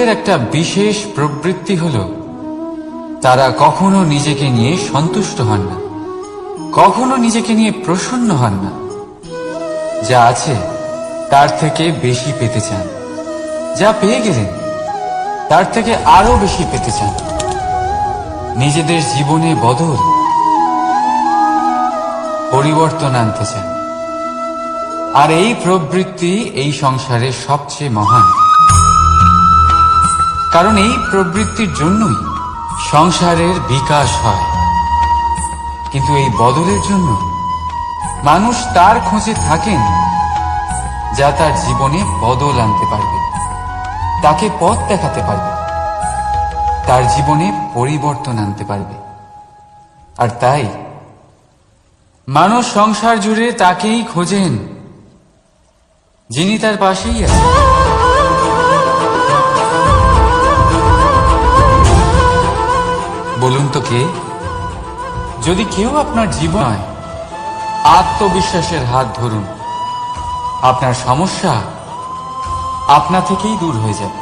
মানুষের একটা বিশেষ প্রবৃত্তি হলো তারা কখনো নিজেকে নিয়ে সন্তুষ্ট হন না, কখনো নিজেকে নিয়ে প্রসন্ন হন না। যা আছে তার থেকে বেশি পেতে চান, যা পেয়ে গেলেন তার থেকে আরো বেশি পেতে চান। নিজেদের জীবনে বদল, পরিবর্তন আনতে চান। আর এই প্রবৃত্তি এই সংসারের সবচেয়ে মহান, কারণ এই প্রবৃত্তির জন্যই সংসারের বিকাশ হয়। কিন্তু এই বদলের জন্য মানুষ তার খোঁজে থাকেন যা তার জীবনে বদল আনতে পারবে, তাকে পথ দেখাতে পারবে, তার জীবনে পরিবর্তন আনতে পারবে। আর তাই মানুষ সংসার জুড়ে তাকেই খোঁজেন যিনি তার পাশেই আছেন। বলুন তো কে? যদি কেউ আপনার জীবন আত্মবিশ্বাসের হাত ধরুন, আপনার সমস্যা আপনা থেকেই দূর হয়ে যাবে।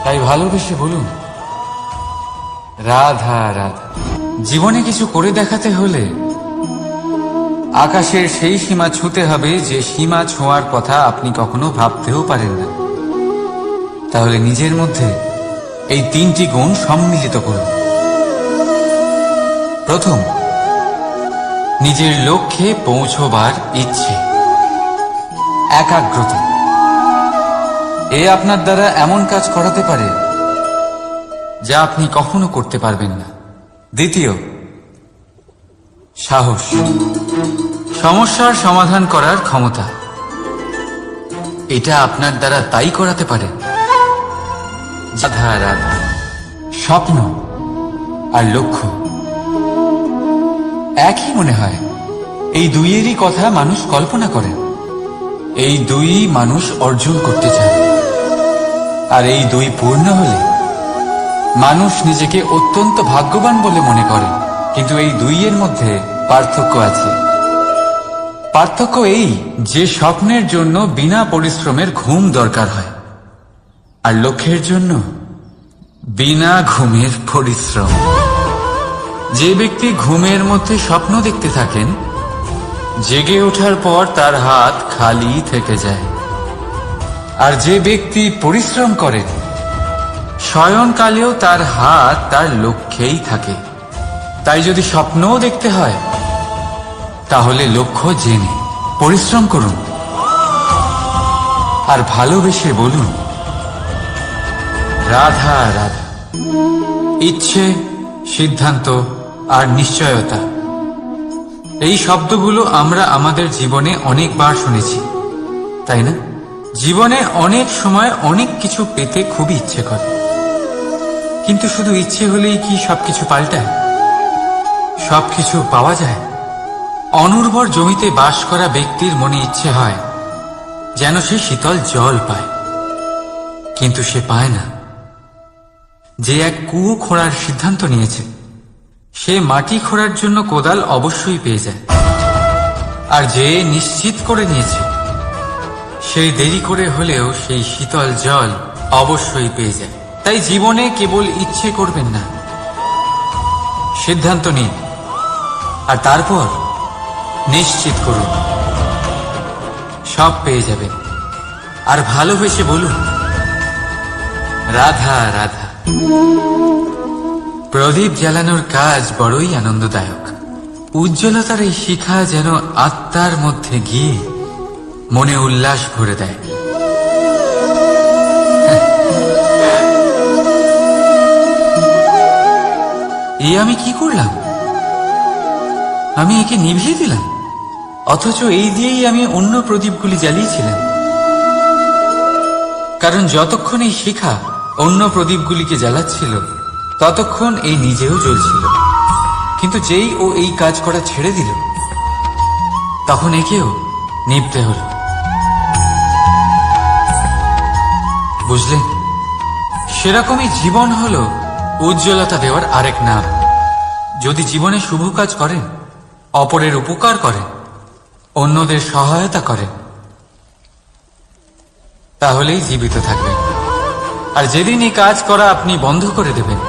তাই ভালোবেসে বলুন, রাধা রাধা। জীবনে কিছু করে দেখাতে হলে আকাশের সেই সীমা ছুঁতে হবে যে সীমা ছোঁয়ার কথা আপনি কখনো ভাবতেও পারেন না। তাহলে নিজের মধ্যে এই তিনটি গুণ সম্মিলিত করুন। প্রথম, নিজের লক্ষ্যে পৌঁছবার ইচ্ছে, একাগ্রতা। এ আপনার দ্বারা এমন কাজ করাতে পারে যা আপনি কখনো করতে পারবেন না। দ্বিতীয়, সাহস, সমস্যার সমাধান করার ক্ষমতা। এটা আপনার দ্বারা তাই করাতে পারে। রাধা রাধা। স্বপ্ন আর লক্ষ্য একই মনে হয়। এই দুইয়েরই কথা মানুষ কল্পনা করেন, এই দুই মানুষ অর্জন করতে চায়। আর এই দুই পূর্ণ হলে মানুষ নিজেকে অত্যন্ত ভাগ্যবান বলে মনে করে। কিন্তু এই দুইয়ের মধ্যে পার্থক্য আছে। পার্থক্য এই যে স্বপ্নের জন্য বিনা পরিশ্রমের ঘুম দরকার হয়, আর লক্ষ্যের জন্য বিনা ঘুমের পরিশ্রম। যে ব্যক্তি ঘুমের মধ্যে স্বপ্ন দেখতে থাকেন, জেগে ওঠার পর তার হাত খালি থেকে যায়। আর যে ব্যক্তি পরিশ্রম করে, শয়নকালেও তার হাত তার লক্ষ্যেই থাকে। তাই যদি স্বপ্নও দেখতে হয়, তাহলে লক্ষ্য জেনে পরিশ্রম করুন। আর ভালোবেসে বলুন, রাধা রাধা। ইচ্ছে, সিদ্ধান্ত আর নিশ্চয়তা, এই শব্দগুলো আমরা আমাদের জীবনে অনেকবার শুনেছি, তাই না? জীবনে অনেক সময় অনেক কিছু পেতে খুবই ইচ্ছে করে, কিন্তু শুধু ইচ্ছে হলেই কি সবকিছু পাল্টায়? সবকিছু পাওয়া যায়? অনুর্বর জমিতে বাস করা ব্যক্তির মনে ইচ্ছে হয় যেন সে শীতল জল পায়, কিন্তু সে পায় না। যে এক কুয়ো খোঁড়ার সিদ্ধান্ত নিয়েছে, সে মাটি খোঁড়ার জন্য কোদাল অবশ্যই পেয়ে যায়। আর যে নিশ্চিত করে নিয়েছে, সেই দেরি করে হলেও সেই শীতল জল অবশ্যই পেয়ে যায়। তাই জীবনে কেবল ইচ্ছে করবেন না, সিদ্ধান্ত নিন, আর তারপর নিশ্চিত করুন, সব পেয়ে যাবেন। আর ভালোবেসে বলুন, রাধা রাধা। প্রদীপ জ্বালানোর কাজ বড়ই আনন্দদায়ক। উজ্জ্বলতার এই শিখা যেন আত্মার মধ্যে গিয়ে মনে উল্লাস ভরে দেয়। এই আমি কি করলাম? আমি একে নিভিয়ে দিলাম, অথচ এই দিয়েই আমি অন্য প্রদীপগুলি জ্বালিয়েছিলাম। কারণ যতক্ষণ এই শিখা অন্য প্রদীপগুলিকে জ্বালাচ্ছিল, ততক্ষণ এই নিজেও জ্বলছিল। কিন্তু যেই ও এই কাজ করা ছেড়ে দিল, তখন একেও নিভতে হল। বুঝলেন? সেরকমই জীবন হলো উজ্জ্বলতা দেওয়ার আরেক নাম। যদি জীবনে শুভ কাজ করেন, অপরের উপকার করেন, অন্যদের সহায়তা করেন, তাহলেই জীবিত থাকবেন। আর যেদিন এই কাজ করা আপনি বন্ধ করে দেবেন,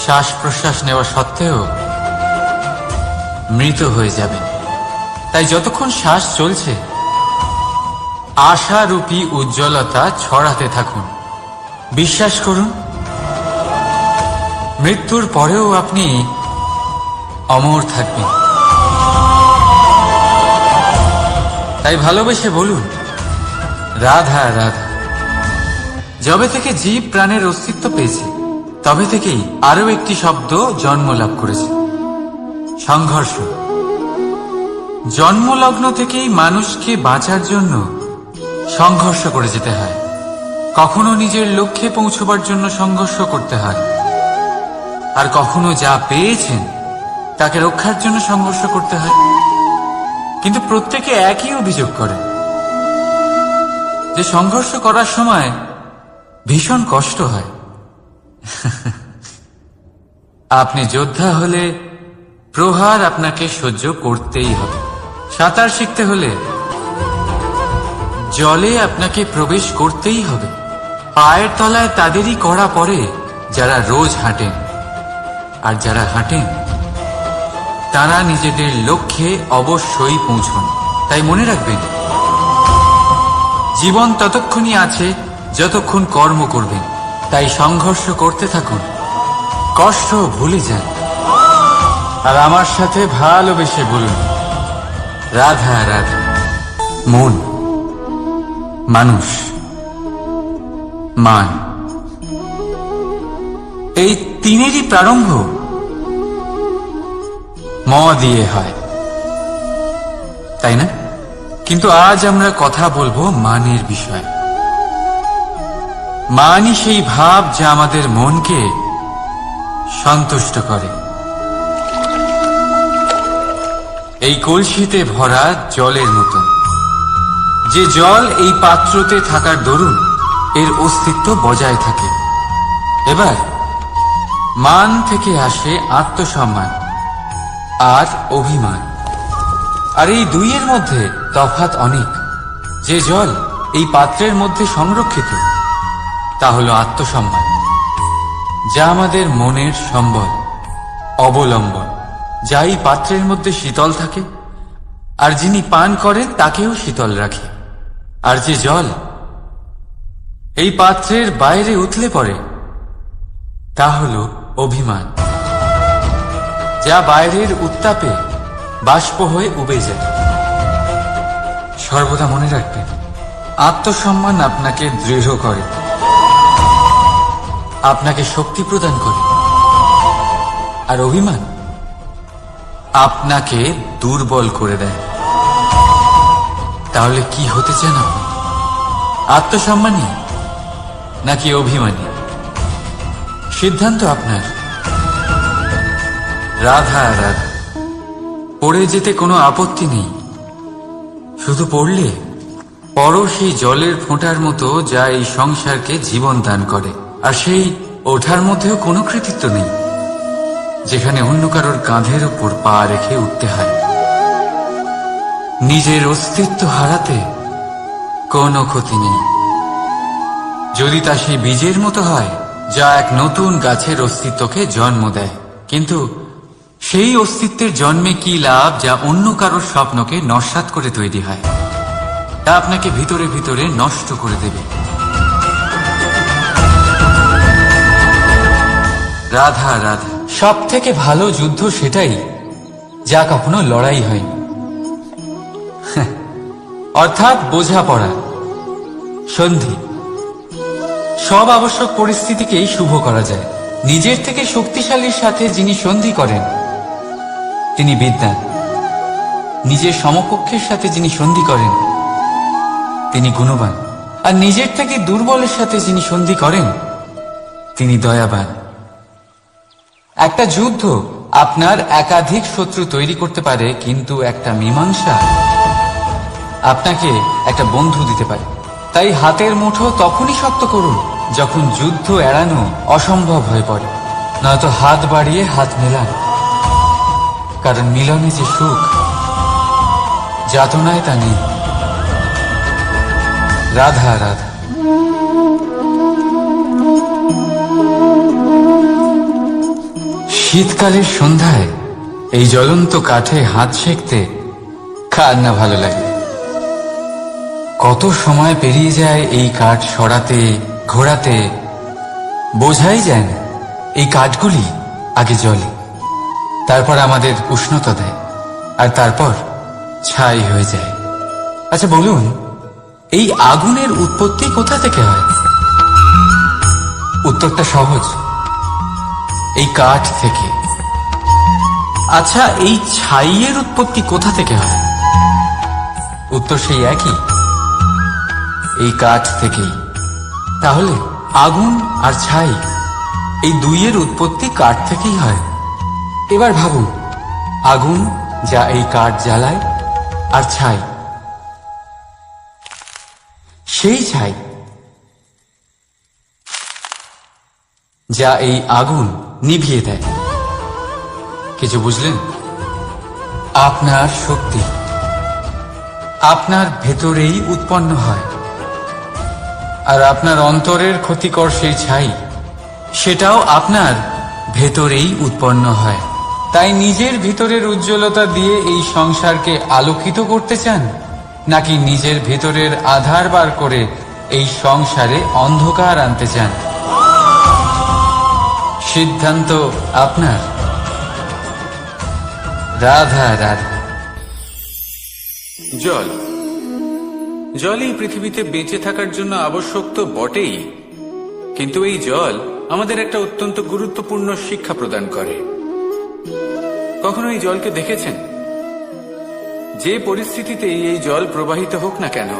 শ্বাস প্রশ্বাস নেওয়া সত্ত্বেও মৃত হয়ে যাবেন। তাই যতক্ষণ শ্বাস চলছে আশারূপী উজ্জ্বলতা ছড়াতে থাকুন। বিশ্বাস করুন, মৃত্যুর পরেও আপনি অমর থাকবেন। তাই ভালোবেসে বলুন, রাধা রাধা। যবে থেকে জীব প্রাণের অস্তিত্ব পেয়েছে তবে থেকেই আরো একটি শব্দ জন্ম লাভ করেছে, সংঘর্ষ। জন্মলগ্ন থেকেই মানুষকে বাঁচার জন্য সংঘর্ষ করে যেতে হয়। কখনো নিজের লক্ষ্যে পৌঁছবার জন্য সংঘর্ষ করতে হয়, আর কখনো যা পেয়েছেন তাকে রক্ষার জন্য সংঘর্ষ করতে হয়। কিন্তু প্রত্যেকে একই অভিযোগ করে যে সংঘর্ষ করার সময় ভীষণ কষ্ট হয়। আপনি যোদ্ধা হলে প্রহার আপনাকে সহ্য করতেই হবে। সাঁতার শিখতে হলে জলে আপনাকে প্রবেশ করতেই হবে। পায়ের তলায় তাদেরই কড়া পড়ে যারা রোজ হাঁটেন, আর যারা হাঁটেন তারা নিজেদের লক্ষ্যে অবশ্যই পৌঁছন। তাই মনে রাখবেন, জীবন ততক্ষণই আছে যতক্ষণ কর্ম করবেন। তাই সংঘর্ষ করতে থাকুন, কষ্ট ভুলে যান, আর আমার সাথে ভালোবেসে বলুন, রাধা রাধা। মন, মানুষ, মান, এই তিনেরই প্রারম্ভ ম দিয়ে হয়, তাই না? কিন্তু আজ আমরা কথা বলবো মানের বিষয়ে। মানই সেই ভাব যা আমাদের মনকে সন্তুষ্ট করে। এই কলসিতে ভরা জলের মতন, যে জল এই পাত্রতে থাকার দরুন এর অস্তিত্ব বজায় থাকে। এবার মান থেকে আসে আত্মসম্মান আর অভিমান, আর এই দুইয়ের মধ্যে তফাৎ অনেক। যে জল এই পাত্রের মধ্যে সংরক্ষিত তা হলো আত্মসম্মান, যা আমাদের মনের সম্বল, অবলম্বন, যা এই পাত্রের মধ্যে শীতল থাকে আর যিনি পান করেন তাকেও শীতল রাখে। আর যে জল এই পাত্রের বাইরে উতলে পড়ে তা হলো অভিমান, যা বাইরের উত্তাপে বাষ্প হয়ে উবে যায়। সর্বদা মনে রাখবেন, আত্মসম্মান আপনাকে দৃঢ় করে, আপনাকে শক্তি প্রদান করে, আর অভিমান আপনাকে দুর্বল করে দেয়। তাহলে কি হতে চান আপনি? আত্মসম্মানী নাকি অভিমানী? সিদ্ধান্ত আপনার। রাধা রাধা। পড়ে যেতে কোনো আপত্তি নেই, শুধু পড়লে পরও সেই জলের ফোঁটার মতো যা এই সংসারকে জীবন দান করে। আর সেই ওঠার মধ্যেও কোনো কৃতিত্ব নেই, যেখানে অন্য কারোর কাঁধের উপর পা রেখে উঠতে হয়। নিজের অস্তিত্ব হারাতে কোনো ক্ষতি নেই, যদি তা সেই বীজের মতো হয় যা এক নতুন গাছের অস্তিত্বকে জন্ম দেয়। কিন্তু সেই অস্তিত্বের জন্মে কি লাভ যা অন্য কারোর স্বপ্নকে নস্যাৎ করে তৈরি হয়? তা আপনাকে ভিতরে ভিতরে নষ্ট করে দেবে। রাধা রাধা। সব থেকে ভালো যুদ্ধ সেটাই যা কখনো লড়াই হয়নি, অর্থাৎ বোঝাপড়া, সন্ধি। সব আবশ্যক পরিস্থিতিকেই শুভ করা যায়। নিজের থেকে শক্তিশালীর সাথে যিনি সন্ধি করেন তিনি বিদ্বান, নিজের সমকক্ষের সাথে যিনি সন্ধি করেন তিনি গুণবান, আর নিজের থেকে দুর্বলের সাথে যিনি সন্ধি করেন তিনি দয়াবান। একটা যুদ্ধ আপনার একাধিক শত্রু তৈরি করতে পারে, কিন্তু একটা মীমাংসা আপনাকে একটা বন্ধু দিতে পারে। তাই হাতের মুঠো তখনই শক্ত করুন যখন যুদ্ধ এড়ানো অসম্ভব হয়ে পড়ে, নয়তো হাত বাড়িয়ে হাত মেলান, কারণ মিলনে যে সুখ, যাতনায় তা নেই। রাধা রাধা। শীতকালের সন্ধ্যায় এই জ্বলন্ত কাঠে হাত সেঁকতে কার না ভালো লাগে। কত সময় পেরিয়ে যায় এই কাঠ সরাতে ঘোরাতে, বোঝাই যায় না। এই কাঠগুলি আগে জ্বলে, তারপর আমাদের উষ্ণতা দেয়, আর তারপর ছাই হয়ে যায়। আচ্ছা বলুন, এই আগুনের উৎপত্তি কোথা থেকে হয়? উত্তরটা সহজ, এই কাঠ থেকে। আচ্ছা, এই ছাইয়ের উৎপত্তি কোথা থেকে হয়? উত্তর সেই একই, এই কাঠ থেকেই। তাহলে আগুন আর ছাই, এই দুইয়ের উৎপত্তি কাঠ থেকেই হয়। এবার ভাবুন, আগুন যা এই কাঠ জ্বালায়, আর ছাই সেই ছাই যা এই আগুন নিভিয়ে দেয়। কিছু বুঝলেন? আপনার শক্তি আপনার ভেতরেই উৎপন্ন হয়, আর আপনার অন্তরের ক্ষতিকর সেই ছাই, সেটাও আপনার ভেতরেই উৎপন্ন হয়। তাই নিজের ভিতরের উজ্জ্বলতা দিয়ে এই সংসারকে আলোকিত করতে চান, নাকি নিজের ভেতরের আধার বার করে এই সংসারে অন্ধকার আনতে চান? সিদ্ধান্ত আপনার। রাধা রাধা। জল জলই পৃথিবীতে বেঁচে থাকার জন্য আবশ্যক তো বটেই, কিন্তু এই জল আমাদের একটা অত্যন্ত গুরুত্বপূর্ণ শিক্ষা প্রদান করে। কখনো এই জলকে দেখেছেন? যে পরিস্থিতিতেই এই জল প্রবাহিত হোক না কেন,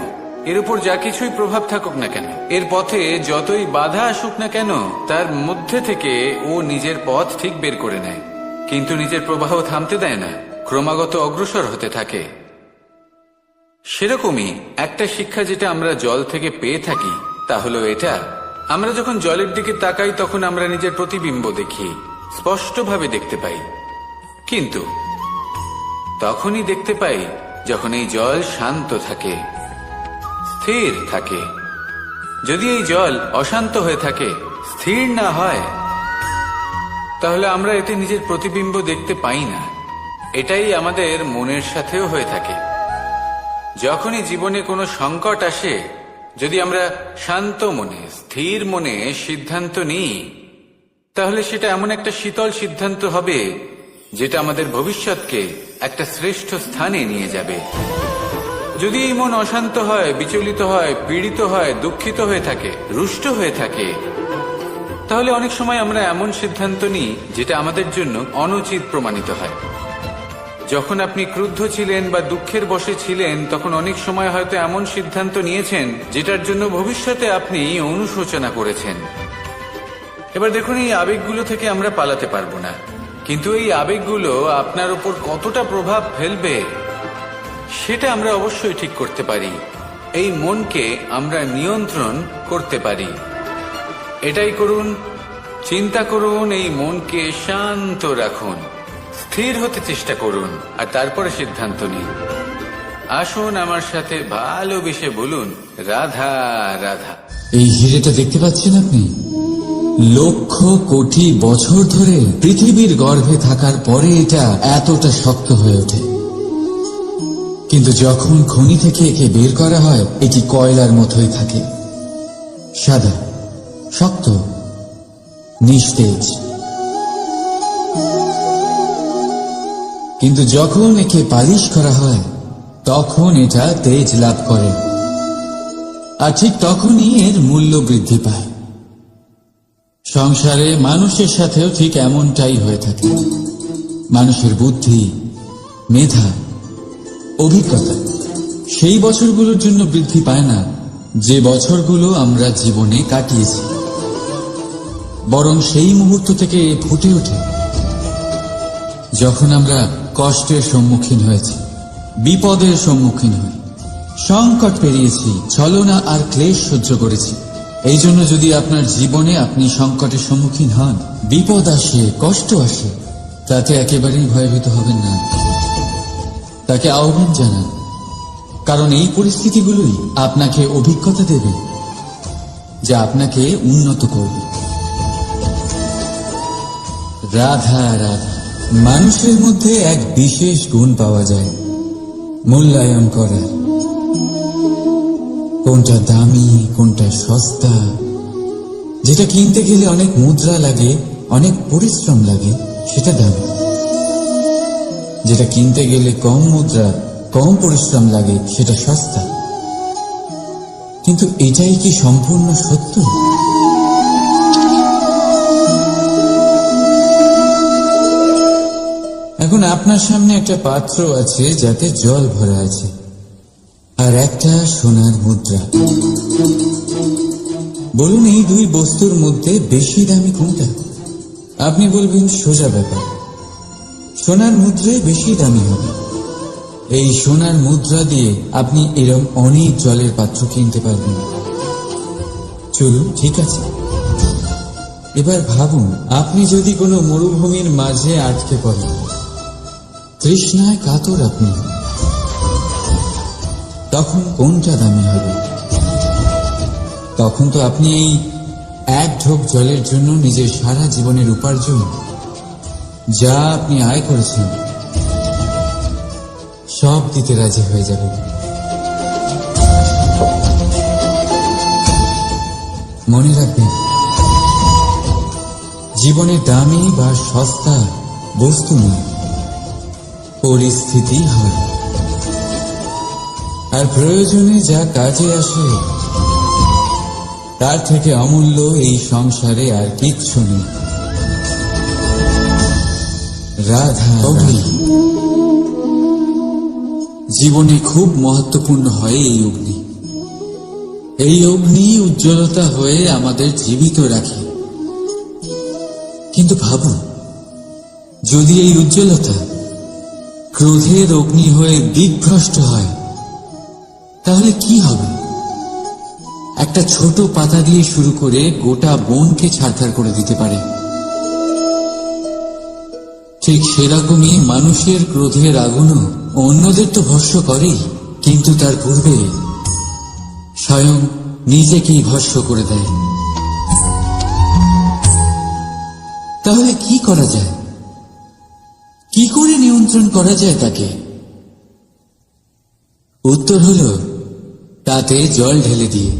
এর উপর যা কিছুই প্রভাব থাকুক না কেন, এর পথে যতই বাধা আসুক না কেন, তার মধ্যে থেকে ও নিজের পথ ঠিক বের করে নেয়, কিন্তু নিজের প্রবাহ থামতে দেয় না, ক্রমাগত অগ্রসর হতে থাকে। সেরকমই একটা শিক্ষা যেটা আমরা জল থেকে পেয়ে থাকি, তা হলো এটা: আমরা যখন জলের দিকে তাকাই তখন আমরা নিজের প্রতিবিম্ব দেখি, স্পষ্টভাবে দেখতে পাই। কিন্তু তখনই দেখতে পাই যখন এই জল শান্ত থাকে, স্থির থাকে। যদি এই জল অশান্ত হয়ে থাকে, স্থির না হয়, তাহলে আমরা এতে নিজের প্রতিবিম্ব দেখতে পাই না। এটাই আমাদের মনের সাথেও হয়ে থাকে। যখনই জীবনে কোনো সংকট আসে, যদি আমরা শান্ত মনে স্থির মনে সিদ্ধান্ত নিই, তাহলে সেটা এমন একটা শীতল সিদ্ধান্ত হবে যেটা আমাদের ভবিষ্যৎকে একটা শ্রেষ্ঠ স্থানে নিয়ে যাবে। যদি এই মন অশান্ত হয়, বিচলিত হয়, পীড়িত হয়, দুঃখিত হয়ে থাকে, রুষ্ট হয়ে থাকে, তাহলে অনেক সময় আমরা এমন সিদ্ধান্ত নিই যেটা আমাদের জন্য অনুচিত প্রমাণিত হয়। যখন আপনি ক্রুদ্ধ ছিলেন বা দুঃখের বশে ছিলেন, তখন অনেক সময় হয়তো এমন সিদ্ধান্ত নিয়েছেন যেটার জন্য ভবিষ্যতে আপনি অনুশোচনা করেছেন। এবার দেখুন, এই আবেগগুলো থেকে আমরা পালাতে পারবো না, কিন্তু এই আবেগগুলো আপনার উপর কতটা প্রভাব ফেলবে সেটা আমরা অবশ্যই ঠিক করতে পারি। এই মনকে আমরা নিয়ন্ত্রণ করতে পারি। এটাই করুন, চিন্তা করুন, এই মনকে শান্ত রাখুন, স্থির হতে চেষ্টা করুন, আর তারপরে সিদ্ধান্ত নিন। আসুন আমার সাথে ভালোবেসে বলুন, রাধা রাধা। এই হিরেটা দেখতে পাচ্ছেন আপনি? লক্ষ কোটি বছর ধরে পৃথিবীর গর্ভে থাকার পরে এটা এতটা শক্ত হয়ে ওঠে, কিন্তু যখন খনি থেকে একে বের করা হয়, এটি কয়লার মতোই থাকে, সাদা, শক্ত, নিস্তেজ। কিন্তু যখন একে পালিশ করা হয়, তখন এটা তেজ লাভ করে, আর ঠিক তখনই এর মূল্য বৃদ্ধি পায়। সংসারে মানুষের সাথেও ঠিক এমনটাই হয়ে থাকে। মানুষের বুদ্ধি, মেধা, অভিজ্ঞতা সেই বছরগুলোর জন্য বৃদ্ধি পায় না যে বছরগুলো আমরা জীবনে কাটিয়েছি, বরং সেই মুহূর্ত থেকে ফুটে ওঠে যখন আমরা কষ্টের সম্মুখীন হয়েছি, বিপদের সম্মুখীন হই, সংকট পেরিয়েছি, ছলনা আর ক্লেশ সহ্য করেছি। এই জন্য যদি আপনার জীবনে আপনি সংকটের সম্মুখীন হন, বিপদ আসে, কষ্ট আসে, তাতে একেবারেই ভয়ভীত হবেন না। তাকে আহ্বান জানান, কারণ এই পরিস্থিতিগুলোই আপনাকে অভিজ্ঞতা দেবে, যা আপনাকে উন্নত করবে। রাধা রাধা। মানুষের মধ্যে এক বিশেষ গুণ পাওয়া যায়, মূল্যায়ন করার। কোনটা দামি, কোনটা সস্তা, যেটা কিনতে গেলে অনেক মুদ্রা লাগে, অনেক পরিশ্রম লাগে, সেটা দামি। যেটা কিনতে গেলে কম মুদ্রা, কম পরিশ্রম লাগে, সেটা সস্তা। কিন্তু এটাই কি সম্পূর্ণ সত্য? এখন আপনার সামনে একটা পাত্র আছে যাতে জল ভরা আছে, আর একটা সোনার মুদ্রা। বলুন, এই দুই বস্তুর মধ্যে বেশি দামি কোনটা? আপনি বলবেন সোজা ব্যাপার, সোনার মুদ্রাই বেশি দামি হবে। এই সোনার মুদ্রা দিয়ে আপনি এরকম অনেক জলের পাত্র কিনতে পারবেন। চলুন, ঠিক আছে। এবার ভাবুন, আপনি যদি কোনো মরুভূমির মাঝে আটকে পড়েন, তৃষ্ণায় কাতর আপনি, তখন কোনটা দামি হবে? তখন তো আপনি এই এক ঢোক জলের জন্য নিজের সারা জীবনের উপার্জন, যা আপনি আয় করেছেন, সব দিতে রাজি হয়ে যাবেন। মনে রাখবেন, জীবনে দামি বা সস্তা বস্তু নয়, পরিস্থিতি হয়। আর প্রয়োজনে যা কাজে আসে, তার থেকে অমূল্য এই সংসারে আর কিচ্ছু নেই। রাধা অগ্নি। জীবনে খুব মহত্বপূর্ণ হয় এই অগ্নি। এই অগ্নি উজ্জ্বলতা হয়ে আমাদের জীবিত রাখে। কিন্তু ভাবুন, যদি এই উজ্জ্বলতা ক্রোধের অগ্নি হয়ে দিকভ্রষ্ট হয়, তাহলে কি হবে? একটা ছোট পাতা দিয়ে শুরু করে গোটা বনকে ছারখার করে দিতে পারে। ঠিক সেরকমই মানুষের ক্রোধের আগুনও অন্যদের তো ভস্ম করেই, কিন্তু তার পূর্বে স্বয়ং নিজেকেই ভস্ম করে দেয়। তাহলে কি করা যায়? কি করে নিয়ন্ত্রণ করা যায় তাকে? উত্তর হলো, তাতে জল ঢেলে দিয়ে,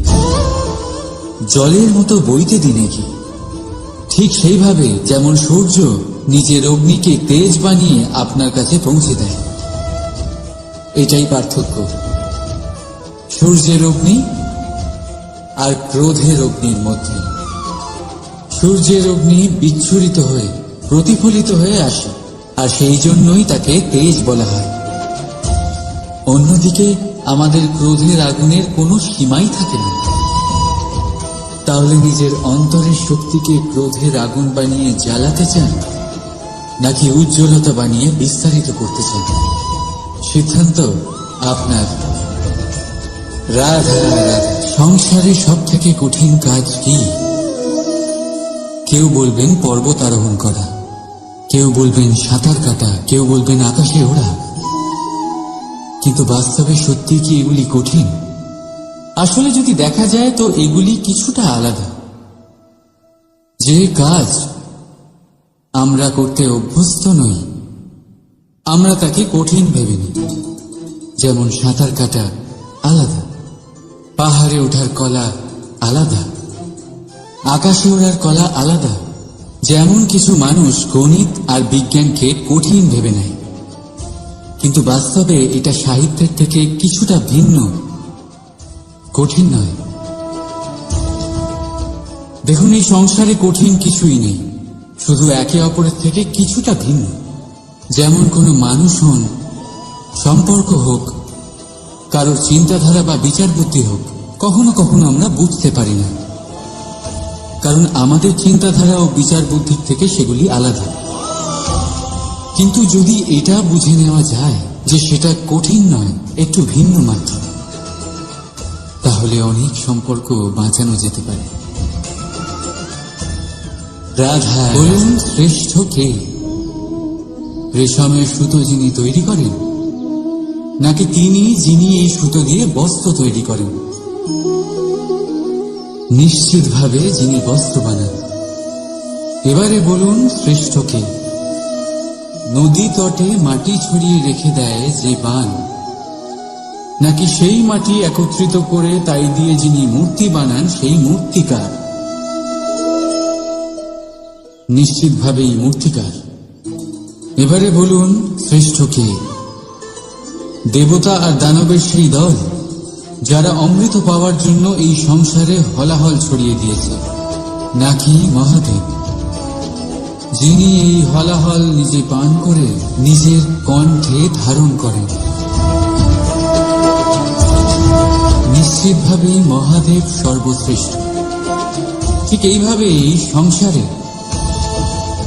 জলের মতো বইতে দিন নাকি। ঠিক সেইভাবে যেমন সূর্য নিজের অগ্নিকে তেজ বানিয়ে আপনার কাছে পৌঁছে দেয়। এটাই পার্থক্য সূর্যের অগ্নি আর ক্রোধের অগ্নির মধ্যে। সূর্যের অগ্নি বিচ্ছুরিত হয়ে প্রতিফলিত হয়ে আসে, আর সেই জন্যই তাকে তেজ বলা হয়। অন্যদিকে আমাদের ক্রোধের আগুনের কোনো সীমাই থাকে না। তাহলে নিজের অন্তরের শক্তিকে ক্রোধের আগুন বানিয়ে জ্বালাতে চান, নাকি উজ্জ্বলতা বানিয়ে বিস্তারিত করতে চান? সিদ্ধান্ত আপনার। রাধা রাধা। সংসারে সব থেকে কঠিন কাজ কি? কেউ বলবেন পর্বত আরোহণ করা, কেউ বলবেন সাঁতার কাটা, কেউ বলবেন আকাশে ওড়া। কিন্তু বাস্তবে সত্যি কি এগুলি কঠিন? আসলে যদি দেখা যায় তো এগুলি কিছুটা আলাদা। যে কাজ আমরা করতে অভ্যস্ত নই, আমরা তাকে কঠিন ভেবে নিই। যেমন সাঁতার কাটা আলাদা, পাহাড়ে ওঠার কলা আলাদা, আকাশে ওড়ার কলা আলাদা। যেমন কিছু মানুষ গণিত আর বিজ্ঞানকে কঠিন ভেবে নেয়, কিন্তু বাস্তবে এটা সাহিত্যের থেকে কিছুটা ভিন্ন, কঠিন নয়। দেখুন, এই সংসারে কঠিন কিছুই নেই, শুধু একে অপরের থেকে কিছুটা ভিন্ন। যেমন কোনো মানুষ হন, সম্পর্ক হোক, কারোর চিন্তাধারা বা বিচার বুদ্ধি হোক, কখনো কখনো আমরা বুঝতে পারি না, কারণ আমাদের চিন্তাধারা ও বিচার বুদ্ধির থেকে সেগুলি আলাদা। কিন্তু যদি এটা বুঝে নেওয়া যায় যে সেটা কঠিন নয়, একটু ভিন্ন মাত্র, তাহলে অনেক সম্পর্ক বাঁচানো যেতে পারে। রাধা বলুন, শ্রেষ্ঠ কে? রেশমের সুতো যিনি তৈরি করেন, নাকি তিনি যিনি এই সুতো দিয়ে বস্ত্র তৈরি করেন? নিশ্চিতভাবে যিনি বস্ত্র বানান। এবারে বলুন শ্রেষ্ঠ কে? নদী তটে মাটি ছড়িয়ে রেখে দেয় যে বান, নাকি সেই মাটি একত্রিত করে তাই দিয়ে যিনি মূর্তি বানান সেই মূর্তিকার? নিশ্চিতভাবেই মূর্তিকার। এবারে বলুন শ্রেষ্ঠ কে? দেবতা আর দানবের সেই দল যারা অমৃত পাওয়ার জন্য এই সংসারে হলাহল ছড়িয়ে দিয়েছে, নাকি মহাদেব যিনি এই হলাহল নিজে পান করে নিজের কণ্ঠে ধারণ করেন? নিশ্চিতভাবেই মহাদেব সর্বশ্রেষ্ঠ। ঠিক এইভাবেই সংসারে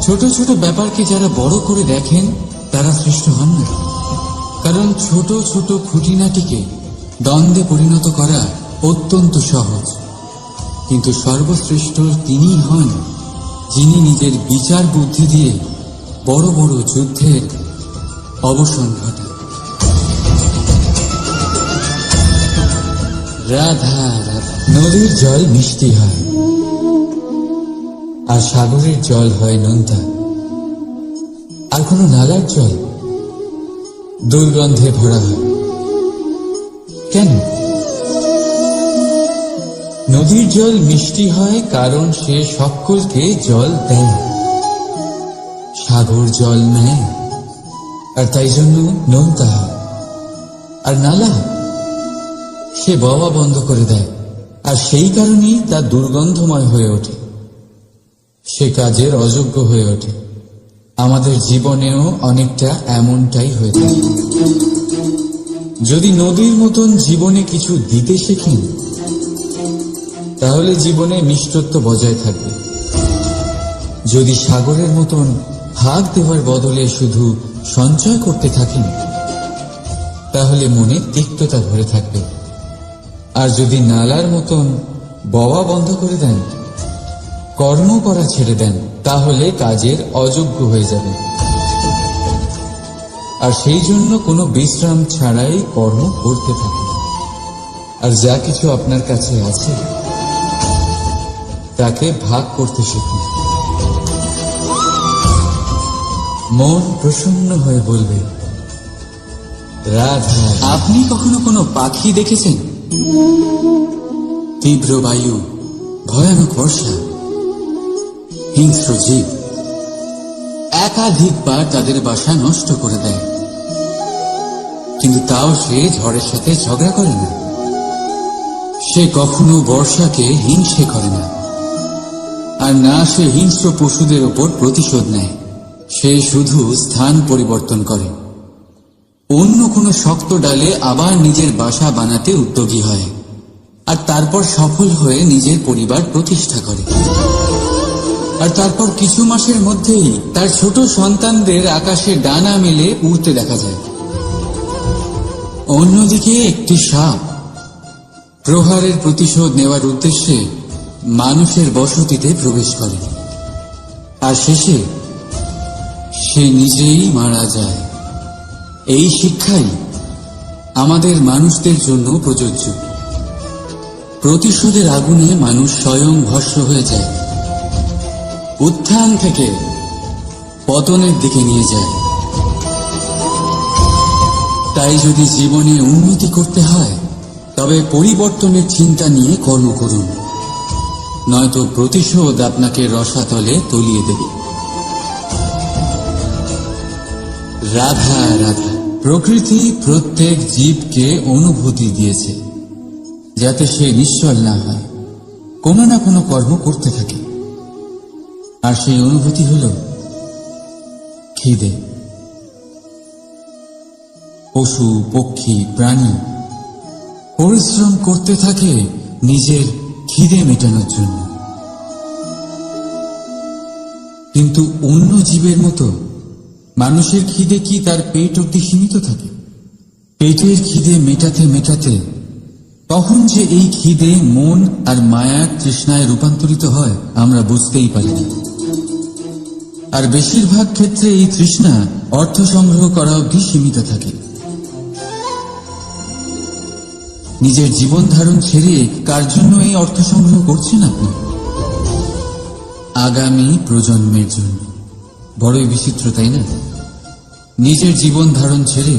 ছোট ছোট ব্যাপারকে যারা বড় করে দেখেন তারা শ্রেষ্ঠ হন না, কারণ ছোট ছোট খুঁটিনাটিকে দ্বন্দ্বে পরিণত করা অত্যন্ত সহজ। কিন্তু সর্বশ্রেষ্ঠ তিনিই হন যিনি নিজের বিচার বুদ্ধি দিয়ে বড় বড় যুদ্ধের অবসান ঘটান। রাধা রাধা। নদীর জল মিষ্টি হয় আর সাগরের জল হয় নোনতা, আর কোন নালার জল দুর্গন্ধে ভরা হয়। কেন? নদীর জল মিষ্টি হয় কারণ সে সকলকে জল দেয়, সাগর জল নেয় আর তাই জন্য নোনতা হয়। আর নালা সে বওয়া বন্ধ করে দেয় আর সেই কারণেই তা দুর্গন্ধময় হয়ে ওঠে, সে কাজের অযোগ্য হয়ে ওঠে। আমাদের জীবনেও অনেকটা এমনটাই হয়ে থাকে। যদি নদীর মতন জীবনে কিছু দিতে শেখেন তাহলে জীবনে মিষ্টত্ব বজায় থাকবে। যদি সাগরের মতন ভাগ দেওয়ার বদলে শুধু সঞ্চয় করতে থাকেন তাহলে মনে তিক্ততা ভরে থাকবে। আর যদি নালার মতন বওয়া বন্ধ করে দেন, কর্ম করা ছেড়ে দেন, তাহলে কাজের অযোগ্য হয়ে যাবে। আর সেই জন্য কোনো বিশ্রাম ছাড়াই কর্ম করতে থাকুন। আর যা কিছু আপনার কাছে আছে তাকে ভাগ করতে শিখুন। মন প্রসন্ন হয়ে বলবে রাধা। আপনি কখনো কোনো পাখি দেখেছেন? তীব্র বায়ু, ভয়ানক বর্ষা, হিংস্র জীব একাধিকবার তাদের বাসা নষ্ট করে দেয়, কিন্তু তাও সে ঝড়ের সাথে ঝগড়া করে না। সে কখনো বর্ষাকে হিংসে করে না, আর না সে হিংস্র পশুদের ওপর প্রতিশোধ নেয়। সে শুধু স্থান পরিবর্তন করে, অন্য কোনো শক্ত ডালে আবার নিজের বাসা বানাতে উদ্যোগী হয়, আর তারপর সফল হয়ে নিজের পরিবার প্রতিষ্ঠা করে। আর তারপর কিছু মাসের মধ্যেই তার ছোট সন্তানদের আকাশে ডানা মেলে উড়তে দেখা যায়। অন্যদিকে একটি সাপ প্রহারের প্রতিশোধ নেওয়ার উদ্দেশ্যে মানুষের বসতিতে প্রবেশ করে, আর শেষে সে নিজেই মারা যায়। এই শিক্ষাই আমাদের মানুষদের জন্য প্রযোজ্য। প্রতিশোধের আগুনে মানুষ স্বয়ং ভস্ম হয়ে যায়, উত্থান থেকে পতনের দিকে নিয়ে যায়। তাই যদি জীবনে উন্নতি করতে হয় তবে পরিবর্তনের চিন্তা নিয়ে কর্ম করুন, নয়তো প্রতিশোধ আপনাকে রসাতলে তলিয়ে দেবে। রাধা রাধা। প্রকৃতি প্রত্যেক জীবকে অনুভূতি দিয়েছে যাতে সে নিশ্চল না হয়, কোনো না কোনো কর্ম করতে থাকে। আর সেই অনুভূতি হল খিদে। পশু পক্ষী প্রাণী পরিশ্রম করতে থাকে নিজের খিদে মেটানোর জন্য, কিন্তু অন্য জীবের মতো মানুষের খিদে কি তার পেট অবধি সীমিত থাকে? পেটের খিদে মেটাতে মেটাতে তখন যে এই খিদে মন আর মায়ার তৃষ্ণায় রূপান্তরিত হয় আমরা বুঝতেই পারি না। আর বেশিরভাগ ক্ষেত্রে এই তৃষ্ণা অর্থ সংগ্রহ করা অবধি সীমিত থাকে। নিজের জীবন ধারণ ছেড়ে কার জন্য এই অর্থ সংগ্রহ করছেন আপনি? আগামী প্রজন্মের জন্য। বড়ই বিচিত্র, তাই না? নিজের জীবন ধারণ ছেড়ে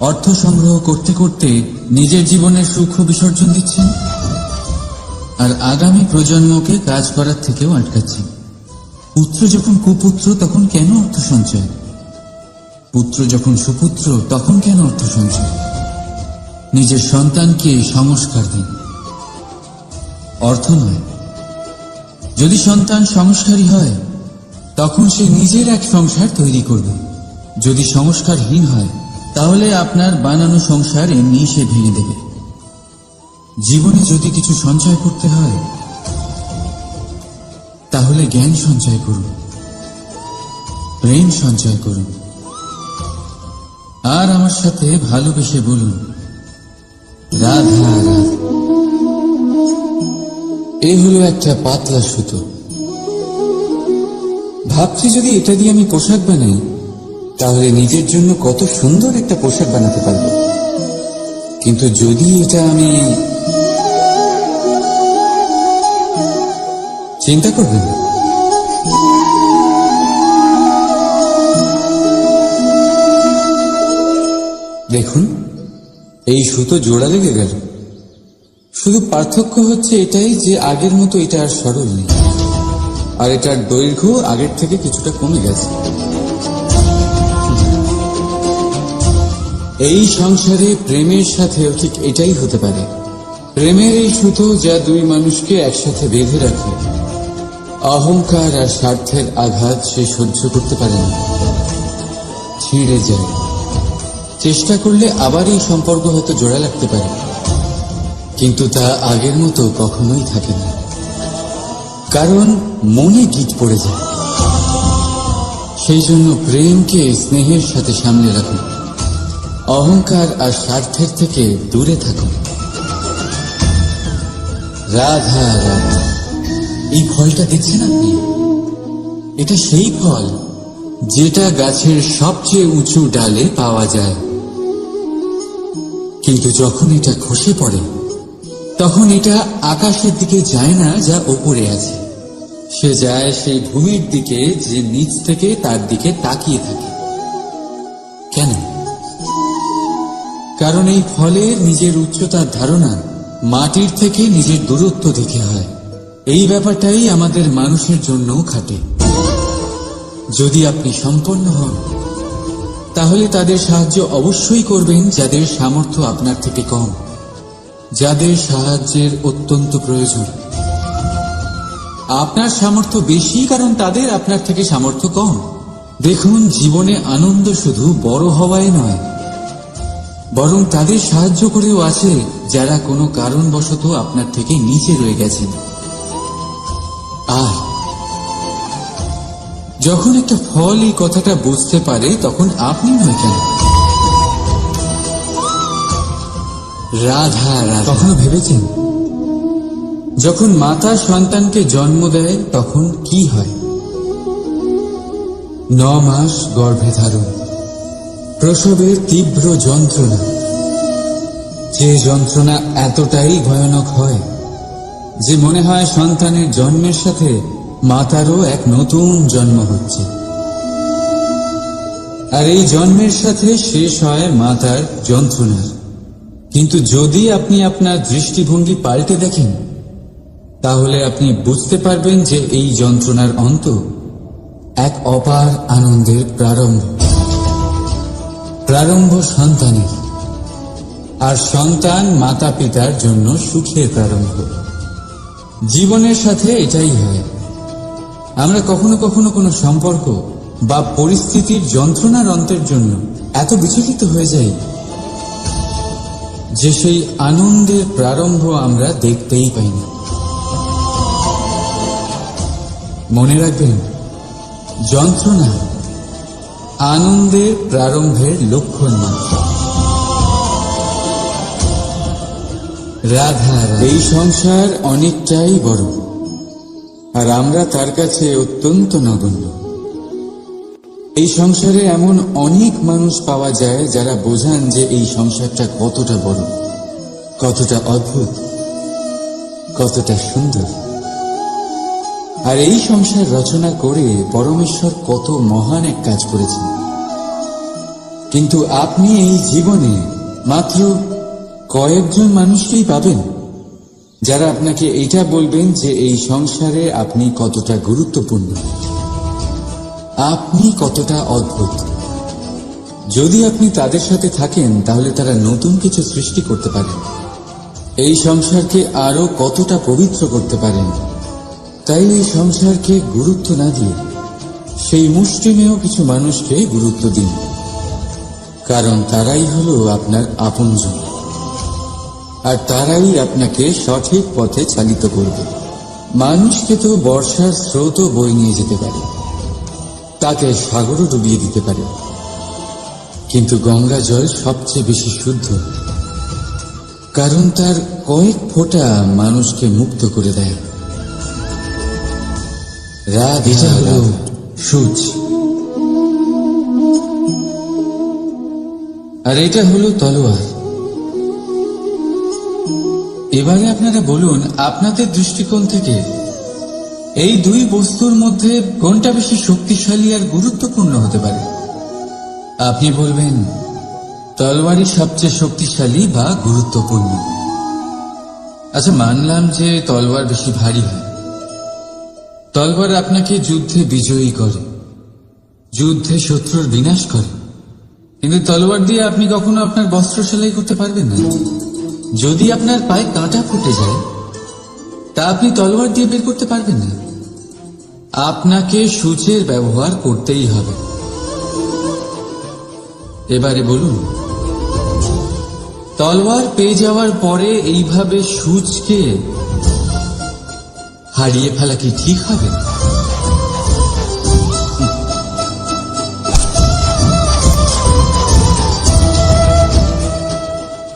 অর্থ সংগ্রহ করতে করতে নিজের জীবনের সুখ বিসর্জন দিচ্ছেন, আর আগামী প্রজন্মকে কাজ করার থেকেও আটকাচ্ছেন। পুত্র যখন কুপুত্র তখন কেন অর্থ সঞ্চয়? পুত্র যখন সুপুত্র তখন কেন অর্থ সঞ্চয়? নিজের সন্তানকে সংস্কার দিন, অর্থ নয়। যদি সন্তান সংস্কারী হয় তখন সে নিজের এক সংসার তৈরি করবে। যদি সংস্কারহীন হয় তাহলে আপনার বানানো সংসার এমনি সে ভেঙে দেবে। জীবনে যদি কিছু সঞ্চয় করতে হয় তাহলে জ্ঞান সঞ্চয় করুন, প্রেম সঞ্চয় করুন, আর আমার সাথে ভালোবেসে বলুন রাধা রাধা। এ হলো একটা পাতলা সুতো। ভাবছি যদি এটা দিয়ে আমি পোশাক বানাই তাহলে নিজের জন্য কত সুন্দর একটা পোশাক বানাতে পারবো। কিন্তু যদি এটা আমি চিন্তা করবেন, দেখুন এই সুতো জোড়া লেগে গেল। শুধু পার্থক্য হচ্ছে এটাই যে আগের মতো এটা আর সরল নেই, আর এটার দৈর্ঘ্য আগের থেকে কিছুটা কমে গেছে। এই সংসারে প্রেমের সাথেও ঠিক এটাই হতে পারে। প্রেমের এই সুতো যা দুই মানুষকে একসাথে বেঁধে রাখে, অহংকার আর স্বার্থের আঘাত সে সহ্য করতে পারে না, ছিঁড়ে যায়। চেষ্টা করলে আবার এই সম্পর্ক হয়তো জোড়া লাগতে পারে, কিন্তু তা আগের মতো কখনোই থাকে না, কারণ মনে গিট পড়ে যায়। সেই জন্য প্রেমকে স্নেহের সাথে সামনে রাখুন, অহংকার আর স্বার্থের থেকে দূরে থাকুন। রাধা রাধা। এই ফলটা দেখছেন আপনি? এটা সেই ফল যেটা গাছের সবচেয়ে উঁচু ডালে পাওয়া যায়, কিন্তু যখন এটা খসে পড়ে তখন এটা আকাশের দিকে যায় না যা ওপরে আছে, সে যায় সেই ভূমির দিকে যে নিচ থেকে তার দিকে তাকিয়ে থাকে। কেন? কারণ এই ফলের নিজের উচ্চতার ধারণা মাটির থেকে নিজের দূরত্ব দেখে হয়। এই ব্যাপারটাই আমাদের মানুষের জন্যও খাটে। যদি আপনি সম্পন্ন হন তাহলে তাদের সাহায্য অবশ্যই করবেন যাদের সামর্থ্য আপনার থেকে কম, যাদের সাহায্যের অত্যন্ত প্রয়োজন। আপনার সামর্থ্য বেশি কারণ তাদের আপনার থেকে সামর্থ্য কম। দেখুন, জীবনে আনন্দ শুধু বড় হওয়ায় নয়, বরং তাদের সাহায্য করেও আছে যারা কোনো কারণবশত আপনার থেকে নিচে রয়ে গেছেন। আর যখন একটা ফল এই কথাটা বুঝতে পারে তখন আপনি নয় কেন? রাধা রাধা। কখনো ভেবেছেন যখন মাতা সন্তানকে জন্ম দেয় তখন কি হয়? 9 মাস গর্ভে ধারণ, প্রসবের তীব্র যন্ত্রণা, যে যন্ত্রণা এতটাই ভয়ানক হয় যে মনে হয় সন্তানের জন্মের সাথে মাতারও এক নতুন জন্ম হচ্ছে, আর এই জন্মের সাথে শেষ হয় মাতার যন্ত্রণার। কিন্তু যদি আপনি আপনার দৃষ্টিভঙ্গি পাল্টে দেখেন তাহলে আপনি বুঝতে পারবেন যে এই যন্ত্রণার অন্ত এক অপার আনন্দের প্রারম্ভ সন্তানের, আর সন্তান মাতা পিতার জন্য সুখের প্রারম্ভ। জীবনের সাথে এটাই হয়। আমরা কখনো কখনো কোনো সম্পর্ক বা পরিস্থিতির যন্ত্রণার অন্তের জন্য এত বিচলিত হয়ে যাই যে সেই আনন্দের প্রারম্ভ আমরা দেখতেই পাই না। মনে রাখবেন, যন্ত্রণা আনন্দের প্রারম্ভের লক্ষণ মাত্র। রাধা। এই সংসার অনেকটাই বড়, আর আমরা তার কাছে অত্যন্ত নগণ্য। এই সংসারে এমন অনেক মানুষ পাওয়া যায় যারা বোঝান যে এই সংসারটা কতটা বড়, কতটা অদ্ভুত, কতটা সুন্দর। আর এই সংসার রচনা করে পরমেশ্বর কত মহান এক কাজ করেছেন। কিন্তু আপনি এই জীবনে মাত্র কয়েকজন মানুষকেই পাবেন যারা আপনাকে এটা বলবেন যে এই সংসারে আপনি কতটা গুরুত্বপূর্ণ, আপনি কতটা অদ্ভুত। যদি আপনি তাদের সাথে থাকেন তাহলে তারা নতুন কিছু সৃষ্টি করতে পারেন, এই সংসারকে আরো কতটা পবিত্র করতে পারেন। তাই এই সংসারকে গুরুত্ব না দিয়ে সেই মুষ্টিমেয় কিছু মানুষকে গুরুত্ব দিন, কারণ তারাই হলো আপনার আপনজন, আর তারাই আপনাকে সঠিক পথে চালিত করবে। মানুষকে তো বর্ষার স্রোতও বয়ে নিয়ে যেতে পারে, তাকে সাগরও ডুবিয়ে দিতে পারে, কিন্তু গঙ্গা জল সবচেয়ে বেশি শুদ্ধ, কারণ তার কয়েক ফোঁটা মানুষকে মুক্ত করে দেয়। রাধা হলো সূচ, আর এটা হলো তলোয়ার। এবারে আপনারা বলুন, আপনাদের দৃষ্টিকোণ থেকে এই দুই বস্তুর মধ্যে কোনটা বেশি শক্তিশালী আর গুরুত্বপূর্ণ হতে পারে? আপনি বলবেন তলোয়ারই সবচেয়ে শক্তিশালী বা গুরুত্বপূর্ণ। আচ্ছা, মানলাম যে তলোয়ার বেশি ভারী হয়। তলোয়ার আপনাকে যুদ্ধে বিজয়ী করে, যুদ্ধে শত্রুর বিনাশ করে, কিন্তু তলোয়ার দিয়ে আপনি কখনো আপনার বস্ত্র সেলাই করতে পারবেন না। যদি আপনার পায়ে কাঁটা ফুটে যায়, তা আপনি তলোয়ার দিয়ে বের করতে পারবেন না। আপনাকে সূচের ব্যবহার করতেই হবে। এবারে বলুন, তলোয়ার পেয়ে যাওয়ার পরে এইভাবে সূচকে হারিয়ে ফেলা কি ঠিক হবে?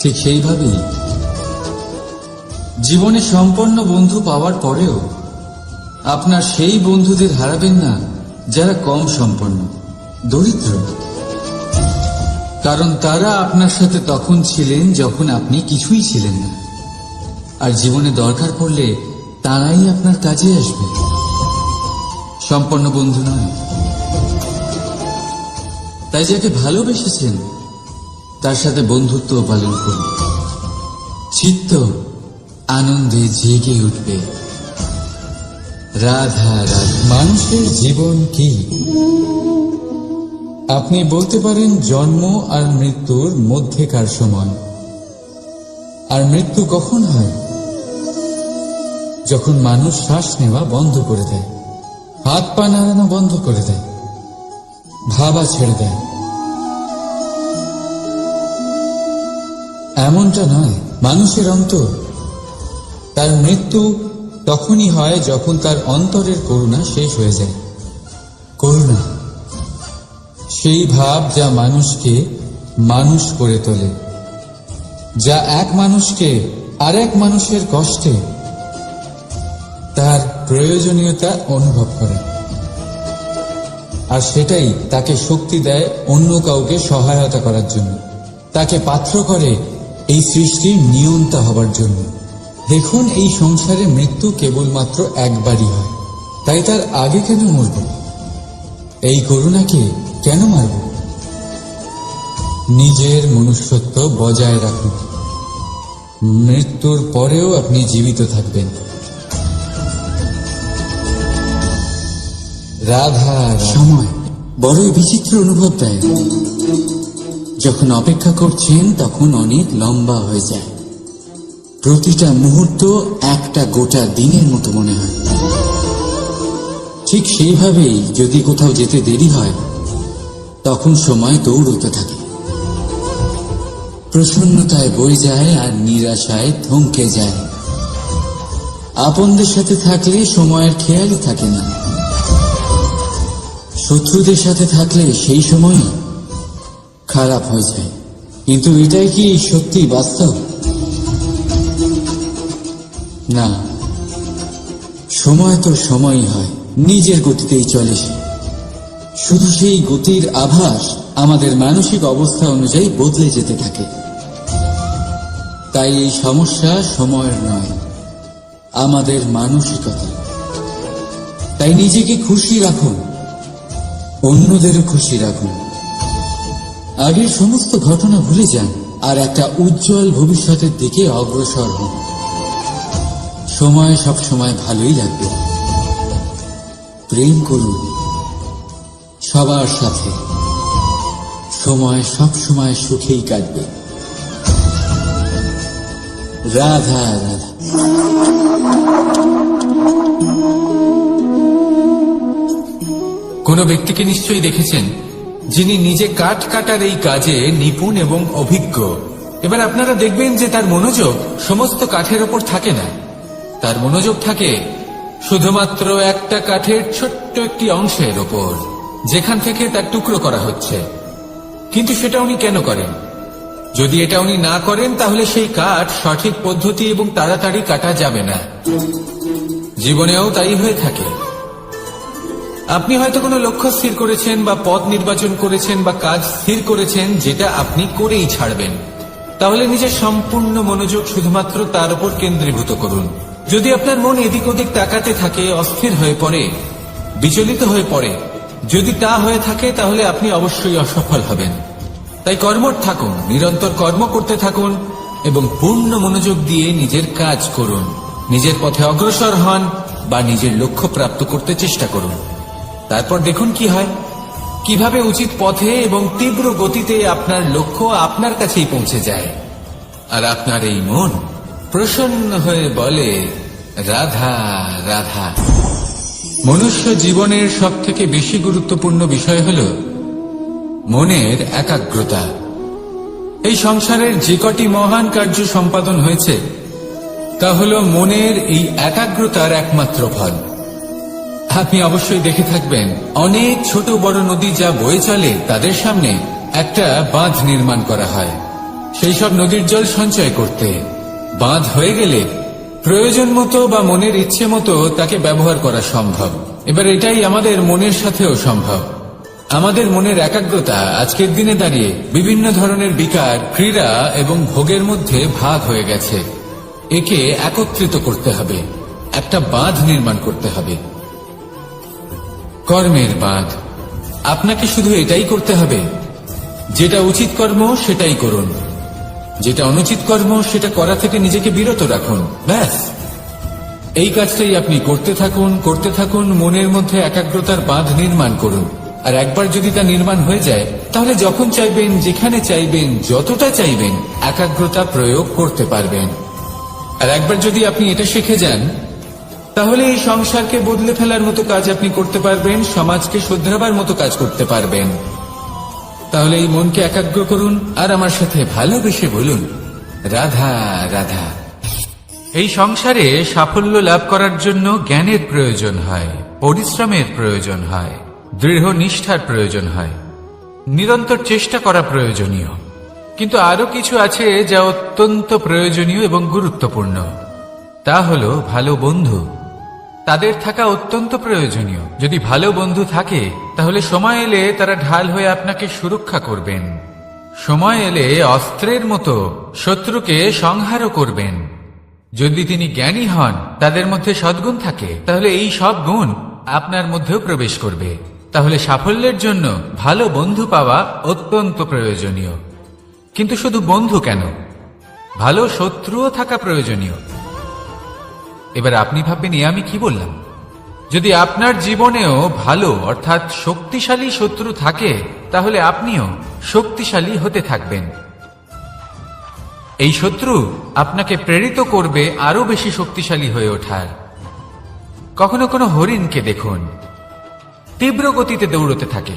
ঠিক সেইভাবেই জীবনে সম্পন্ন বন্ধু পাওয়ার পরেও আপনার সেই বন্ধুদের হারাবেন না যারা কম সম্পন্ন, দরিদ্র, কারণ তারা আপনার সাথে তখন ছিলেন যখন আপনি কিছুই ছিলেন না, আর জীবনে দরকার পড়লে তারাই আপনার কাজে আসবে, সম্পন্ন বন্ধু নয়। তাই যাকে ভালোবেসেছেন তার সাথে বন্ধুত্ব পালন করুন, চিত্ত আনন্দে জেগে উঠবে। রাধা রাধা। মানুষের জীবন কি? আপনি বলতে পারেন জন্ম আর মৃত্যুর মধ্যেকার সময়। আর মৃত্যু কখন হয়? যখন মানুষ শ্বাস নেওয়া বন্ধ করে দেয়, হাত পা নাড়ানো বন্ধ করে দেয়, ভাবা ছেড়ে দেয়। এমনটা নয়, মানুষের অন্তর, তার মৃত্যু তখনই হয় যখন তার অন্তরের করুণা শেষ হয়ে যায়। করুণা সেই ভাব যা মানুষকে মানুষ করে তোলে, যা এক মানুষকে আরেক মানুষের কষ্টে তার প্রয়োজনীয়তা অনুভব করে, আর সেটাই তাকে শক্তি দেয় অন্য কাউকে সহায়তা করার জন্য, তাকে পাত্র করে এই সৃষ্টির নিয়ন্তা হবার জন্য। দেখুন, এই সংসারে মৃত্যু কেবলমাত্র একবারই হয়, তাই তার আগে কেন মরব? এই করুণাকে কেন মারব? নিজের মনুষ্যত্ব বজায় রাখুন, মৃত্যুর পরেও আপনি জীবিত থাকবেন। রাধা। সময় বড়ই বিচিত্র অনুভব দেয়। যখন অপেক্ষা করছেন তখন অনেক লম্বা হয়ে যায়, প্রতিটা মুহূর্ত একটা গোটা দিনের মতো মনে হয়। ঠিক সেইভাবেই যদি কোথাও যেতে দেরি হয় তখন সময় দৌড়তে থাকে, প্রসন্নতায় বয়ে যায় আর নিরাশায় থমকে যায়। আপনদের সাথে থাকলে সময়ের খেয়ালই থাকে না, শত্রুদের সাথে থাকলে সেই সময় খারাপ হয়ে যায়। কিন্তু এটাই কি সত্যি বাস্তব? না, সময় তো সময়ই হয়, নিজের গতিতেই চলে সে। শুধু সেই গতির আভাস আমাদের মানসিক অবস্থা অনুযায়ী বদলে যেতে থাকে। তাই এই সমস্যা সময়ের নয়, আমাদের মানসিকতা। তাই নিজেকে খুশি রাখুন, অন্যদেরও খুশি রাখুন। আগের সমস্ত ঘটনা ভুলে যান আর একটা উজ্জ্বল ভবিষ্যতের দিকে অগ্রসর হন। সময় সব সময় ভালোই লাগবে। প্রেম করুন সবার সাথে, সময় সব সময় সুখেই কাটবে। রাধা রাধা। কোন ব্যক্তিকে নিশ্চয়ই দেখেছেন যিনি নিজে কাঠ কাটার এই কাজে নিপুণ এবং অভিজ্ঞ। এবার আপনারা দেখবেন যে তার মনোযোগ সমস্ত কাঠের ওপর থাকে না, তার মনোযোগ থাকে শুধুমাত্র একটা কাঠের ছোট্ট একটি অংশের ওপর, যেখান থেকে তার টুকরো করা হচ্ছে। কিন্তু সেটা উনি কেন করেন? যদি এটা উনি না করেন তাহলে সেই কাঠ সঠিক পদ্ধতি এবং তাড়াতাড়ি কাটা যাবে না। জীবনেও তাই হয়ে থাকে। আপনি হয়তো কোনো লক্ষ্য স্থির করেছেন বা পথ নির্বাচন করেছেন বা কাজ স্থির করেছেন যেটা আপনি করেই ছাড়বেন। তাহলে নিজের সম্পূর্ণ মনোযোগ শুধুমাত্র তার উপর কেন্দ্রীভূত করুন। যদি আপনার মন এদিক ওদিক তাকাতে থাকে, অস্থির হয়ে পড়ে, বিচলিত হয়ে পড়ে, যদি তা হয়ে থাকে তাহলে আপনি অবশ্যই অসফল হবেন। তাই কর্মঠ থাকুন, নিরন্তর কর্ম করতে থাকুন এবং পূর্ণ মনোযোগ দিয়ে নিজের কাজ করুন। নিজের পথে অগ্রসর হন বা নিজের লক্ষ্য প্রাপ্ত করতে চেষ্টা করুন। তারপর দেখুন কি হয়, কিভাবে উচিত পথে এবং তীব্র গতিতে আপনার লক্ষ্য আপনার কাছেই পৌঁছে যায়। আর আপনার এই মন প্রসন্ন হয়ে বলে রাধা রাধা। মনুষ্য জীবনের সবথেকে বেশি গুরুত্বপূর্ণ বিষয় হল মনের একাগ্রতা। এই সংসারের যে কটি মহান কার্য সম্পাদন হয়েছে তা হল মনের এই একাগ্রতার একমাত্র ফল। আপনি অবশ্যই দেখে থাকবেন অনেক ছোট বড় নদী যা বয়ে চলে তাদের সামনে একটা বাঁধ নির্মাণ করা হয় সেই সব নদীর জল সঞ্চয় করতে। বাঁধ হয়ে গেলে প্রয়োজন মতো বা মনের ইচ্ছে মতো তাকে ব্যবহার করা সম্ভব। এবার এটাই আমাদের মনের সাথেও সম্ভব। আমাদের মনের একাগ্রতা আজকের দিনে দাঁড়িয়ে বিভিন্ন ধরনের বিকার, ক্রীড়া এবং ভোগের মধ্যে ভাগ হয়ে গেছে। একে একত্রিত করতে হবে, একটা বাঁধ নির্মাণ করতে হবে, কর্মের বাঁধ। আপনাকে শুধু এটাই করতে হবে, যেটা উচিত কর্ম সেটাই করুন, যেটা অনুচিত কর্ম সেটা করা থেকে নিজেকে বিরত রাখুন। ব্যাস, এই কাজটাই আপনি করতে থাকুন, করতে থাকুন। মনের মধ্যে একাগ্রতার বাঁধ নির্মাণ করুন। আর একবার যদি তা নির্মাণ হয়ে যায় তাহলে যখন চাইবেন, যেখানে চাইবেন, যতটা চাইবেন একাগ্রতা প্রয়োগ করতে পারবেন। আর একবার যদি আপনি এটা শিখে যান তাহলে এই সংসারকে বদলে ফেলার মতো কাজ আপনি করতে পারবেন, সমাজকে শুধরাবার মতো কাজ করতে পারবেন। তাহলে এই মনকে একাগ্র করুন আর আমার সাথে ভালোবেসে বলুন রাধা রাধা। এই সংসারে সাফল্য লাভ করার জন্য জ্ঞানের প্রয়োজন হয়, পরিশ্রমের প্রয়োজন হয়, দৃঢ় নিষ্ঠার প্রয়োজন হয়, নিরন্তর চেষ্টা করা প্রয়োজনীয়। কিন্তু আরো কিছু আছে যা অত্যন্ত প্রয়োজনীয় এবং গুরুত্বপূর্ণ। তা হলো ভালো বন্ধু। তাদের থাকা অত্যন্ত প্রয়োজনীয়। যদি ভালো বন্ধু থাকে তাহলে সময় এলে তারা ঢাল হয়ে আপনাকে সুরক্ষা করবেন। সময় এলে অস্ত্রের মতো শত্রুকে সংহারও করবেন। যদি তিনি জ্ঞানী হন, তাদের মধ্যে সদ্গুণ থাকে, তাহলে এই সব গুণ আপনার মধ্যেও প্রবেশ করবে। তাহলে সাফল্যের জন্য ভালো বন্ধু পাওয়া অত্যন্ত প্রয়োজনীয়। কিন্তু শুধু বন্ধু কেন, ভালো শত্রুও থাকা প্রয়োজনীয়। এবার আপনি ভাববেন এ আমি কি বললাম? যদি আপনার জীবনেও ভালো অর্থাৎ শক্তিশালী শত্রু থাকে তাহলে আপনিও শক্তিশালী হতে থাকবেন। এই শত্রু আপনাকে প্রেরিত করবে আরো বেশি শক্তিশালী হয়ে ওঠার। কখনো কোনো হরিণকে দেখুন, তীব্র গতিতে দৌড়তে থাকে।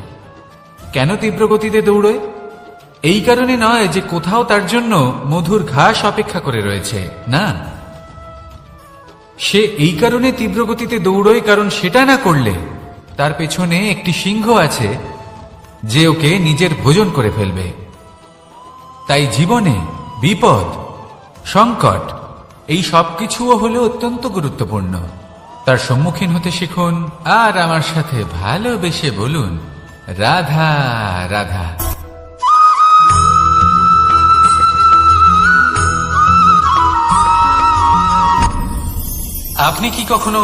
কেন তীব্র গতিতে দৌড়য়? এই কারণে নয় যে কোথাও তার জন্য মধুর ঘাস অপেক্ষা করে রয়েছে, না। সে এই কারণে তীব্র গতিতে দৌড়য় কারণ সেটা না করলে তার পেছনে একটি সিংহ আছে যে ওকে নিজের ভোজন করে ফেলবে। তাই জীবনে বিপদ, সংকট এই সবকিছুও হলো অত্যন্ত গুরুত্বপূর্ণ। তার সম্মুখীন হতে শিখুন আর আমার সাথে ভালোবেসে বলুন রাধা রাধা। আপনি কি কখনো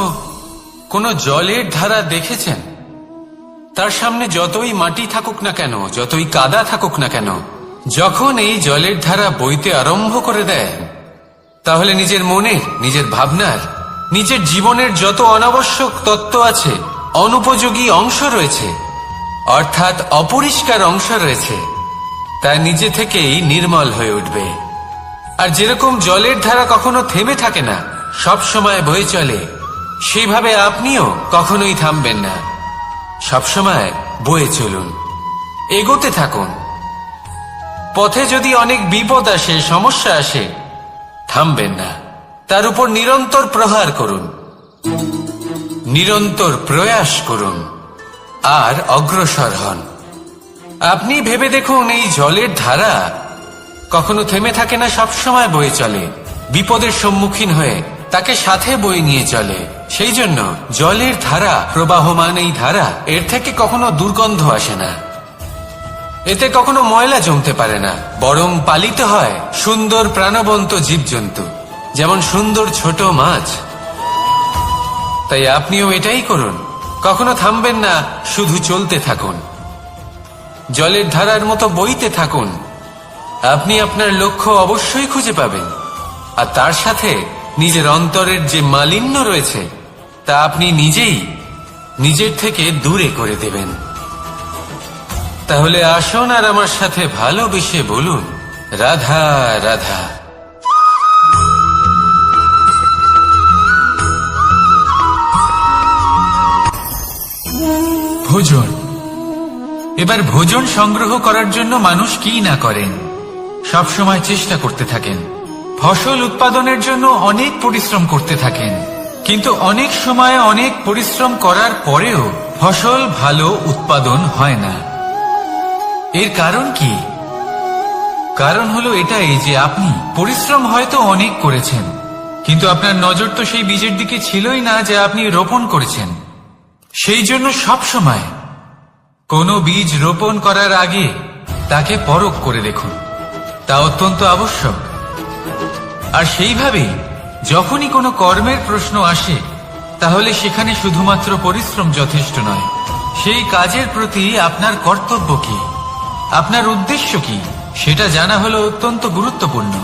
কোনো জলের ধারা দেখেছেন? তার সামনে যতই মাটি থাকুক না কেন, যতই কাদা থাকুক না কেন, যখন এই জলের ধারা বইতে আরম্ভ করে দেয়, তাহলে নিজের মনের, নিজের ভাবনার, নিজের জীবনের যত অনাবশ্যক তত্ত্ব আছে, অনুপযোগী অংশ রয়েছে, অর্থাৎ অপরিষ্কার অংশ রয়েছে, তা নিজে থেকেই নির্মল হয়ে উঠবে। আর যেরকম জলের ধারা কখনো থেমে থাকে না, সব সময় বয়ে চলে, সেইভাবে আপনিও কখনোই থামবেন না। সবসময় বয়ে চলুন, এগোতে থাকুন। পথে যদি অনেক বিপদ আসে, সমস্যা আসে, থামবেন না, তার উপর নিরন্তর প্রহার করুন, নিরন্তর প্রয়াস করুন আর অগ্রসর হন। আপনি ভেবে দেখুন, এই জলের ধারা কখনো থেমে থাকে না, সবসময় বয়ে চলে, বিপদের সম্মুখীন হয়ে তাকে সাথে বয়ে নিয়ে চলে। সেই জন্য জলের ধারা, প্রবাহমান এই ধারা, এর থেকে কখনো দুর্গন্ধ আসে না, এতে কখনো ময়লা জমতে পারে না, বরং পালিত হয় সুন্দর প্রাণবন্ত জীবজন্তু, যেমন সুন্দর ছোট মাছ। তাই আপনিও এটাই করুন, কখনো থামবেন না, শুধু চলতে থাকুন, জলের ধারার মতো বইতে থাকুন। আপনি আপনার লক্ষ্য অবশ্যই খুঁজে পাবেন, আর তার সাথে নিজের অন্তরের যে মালিন্য রয়েছে তা আপনি নিজেই নিজের থেকে দূরে করে দেবেন। তাহলে আসুন আর আমার সাথে ভালোবেসে বলুন, রাধা রাধা। ভোজন। এবার ভোজন সংগ্রহ করার জন্য মানুষ কি না করেন, সব সময় চেষ্টা করতে থাকেন। ফসল উৎপাদনের জন্য অনেক পরিশ্রম করতে থাকেন, কিন্তু অনেক সময় অনেক পরিশ্রম করার পরেও ফসল ভালো উৎপাদন হয় না। এর কারণ কি? কারণ হলো এটাই যে আপনি পরিশ্রম হয়তো অনেক করেছেন, কিন্তু আপনার নজর তো সেই বীজের দিকে ছিলই না যা আপনি রোপণ করেছেন। সেই জন্য সব সময় কোনো বীজ রোপণ করার আগে তাকে পরখ করে দেখুন, তা অত্যন্ত আবশ্যক। আর সেইভাবেই যখনই কোনো কর্মের প্রশ্ন আসে, তাহলে সেখানে শুধুমাত্র পরিশ্রম যথেষ্ট নয়, সেই কাজের প্রতি আপনার কর্তব্য কি, আপনার উদ্দেশ্য কি, সেটা জানা হলো অত্যন্ত গুরুত্বপূর্ণ।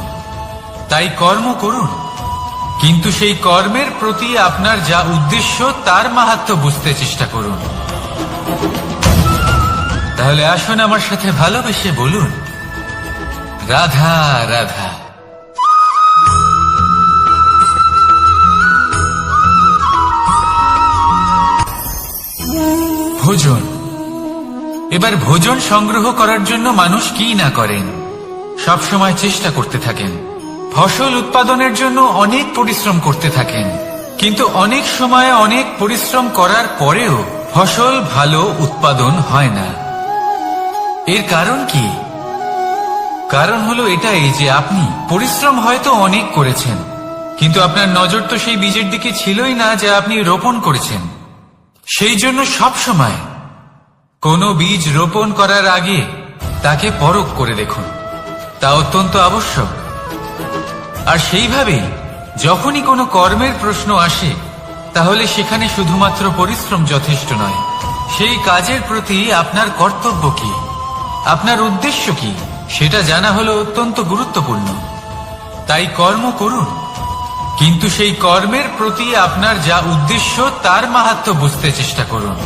তাই কর্ম করুন, কিন্তু সেই কর্মের প্রতি আপনার যা উদ্দেশ্য তার মাহাত্ম্য বুঝতে চেষ্টা করুন। তাহলে আসুন আমার সাথে ভালোবেসে বলুন, রাধা রাধা। ভোজন। এবার ভোজন সংগ্রহ করার জন্য মানুষ কি না করেন, সব সময় চেষ্টা করতে থাকেন। ফসল উৎপাদনের জন্য অনেক পরিশ্রম করতে থাকেন, কিন্তু অনেক সময় অনেক পরিশ্রম করার পরেও ফসল ভালো উৎপাদন হয় না। এর কারণ কি? কারণ হলো এটাই যে আপনি পরিশ্রম হয়তো অনেক করেছেন, কিন্তু আপনার নজর তো সেই বীজের দিকে ছিলই না যা আপনি রোপণ করেছেন। সেই জন্য সব সময় কোনো বীজ রোপণ করার আগে তাকে পরখ করে দেখুন, তা অত্যন্ত আবশ্যক। আর সেইভাবেই যখনই কোনো কর্মের প্রশ্ন আসে, তাহলে সেখানে শুধুমাত্র পরিশ্রম যথেষ্ট নয়, সেই কাজের প্রতি আপনার কর্তব্য কি, আপনার উদ্দেশ্য কি, সেটা জানা হলো অত্যন্ত গুরুত্বপূর্ণ। তাই কর্ম করুন, কিন্তু সেই কর্মের প্রতি আপনার যা উদ্দেশ্য তার মাহাত্ম্য বুঝতে চেষ্টা করুন।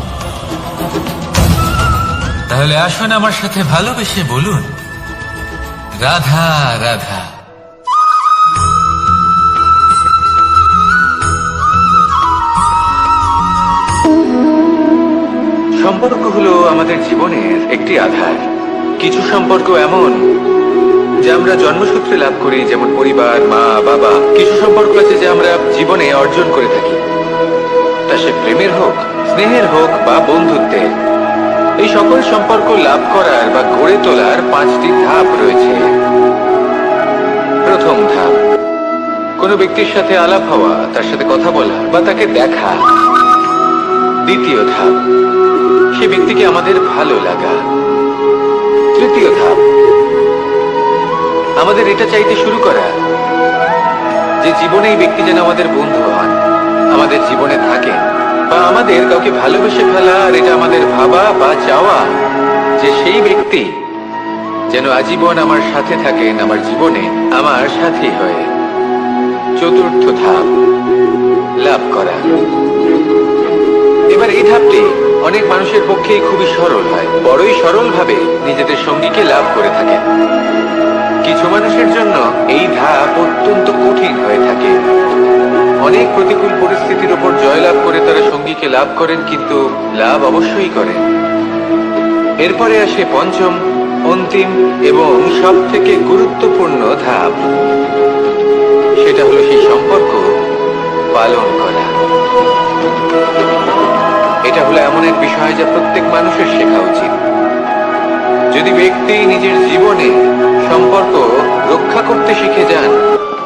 তাহলে আসুন আমার সাথে ভালোবেসে বলুন, রাধা রাধা। সম্পর্ক হলো আমাদের জীবনের একটি আধার। কিছু সম্পর্ক এমন যা আমরা জন্মসূত্রে লাভ করি, যেমন পরিবার, মা, বাবা। কিছু সম্পর্ক আছে যা আমরা জীবনে অর্জন করে থাকি, তা সে প্রেমের হোক, স্নেহের হোক বা বন্ধুত্বের। এই সকল সম্পর্ক লাভ করার বা গড়ে তোলার 5টি ধাপ রয়েছে। প্রথম ধাপ, কোনো ব্যক্তির সাথে আলাপ হওয়া, তার সাথে কথা বলা বা তাকে দেখা। দ্বিতীয় ধাপ, সে ব্যক্তিকে আমাদের ভালো লাগা। তৃতীয় ধাপ, আমাদের এটা চাইতে শুরু করা যে জীবনে এই ব্যক্তি যেন আমাদের বন্ধু হন। আমাদের জীবনে থাকেন বা আমাদের কাউকে ভালোবেসে ফেলা, আর এটা আমাদের ভাবা বা চাওয়া যে সেই ব্যক্তি যেন আজীবন আমার সাথে থাকেন, আমার জীবনে আমার সাথী হয়ে। চতুর্থ ধাপ, লাভ করা। এবার এই ধাপটি অনেক মানুষের পক্ষেই খুবই সরল হয়, বড়ই সরল ভাবে নিজেদের সঙ্গীকে লাভ করে থাকেন। কিছু মানুষের জন্য এই ধাপ অত্যন্ত কঠিন হয়ে থাকে। অনেক প্রতিকূল পরিস্থিতির উপর জয়লাভ করে তারা সঙ্গীকে লাভ করেন, কিন্তু লাভ অবশ্যই করেন। এরপরে আসে পঞ্চম, অন্তিম এবং সব থেকে গুরুত্বপূর্ণ ধাপ। সেটা হলো সেই সম্পর্ক পালন করা। এটা হলো এমন এক বিষয় যা প্রত্যেক মানুষের শেখা উচিত। যদি ব্যক্তি নিজের জীবনে সম্পর্ক রক্ষা করতে শিখে যান,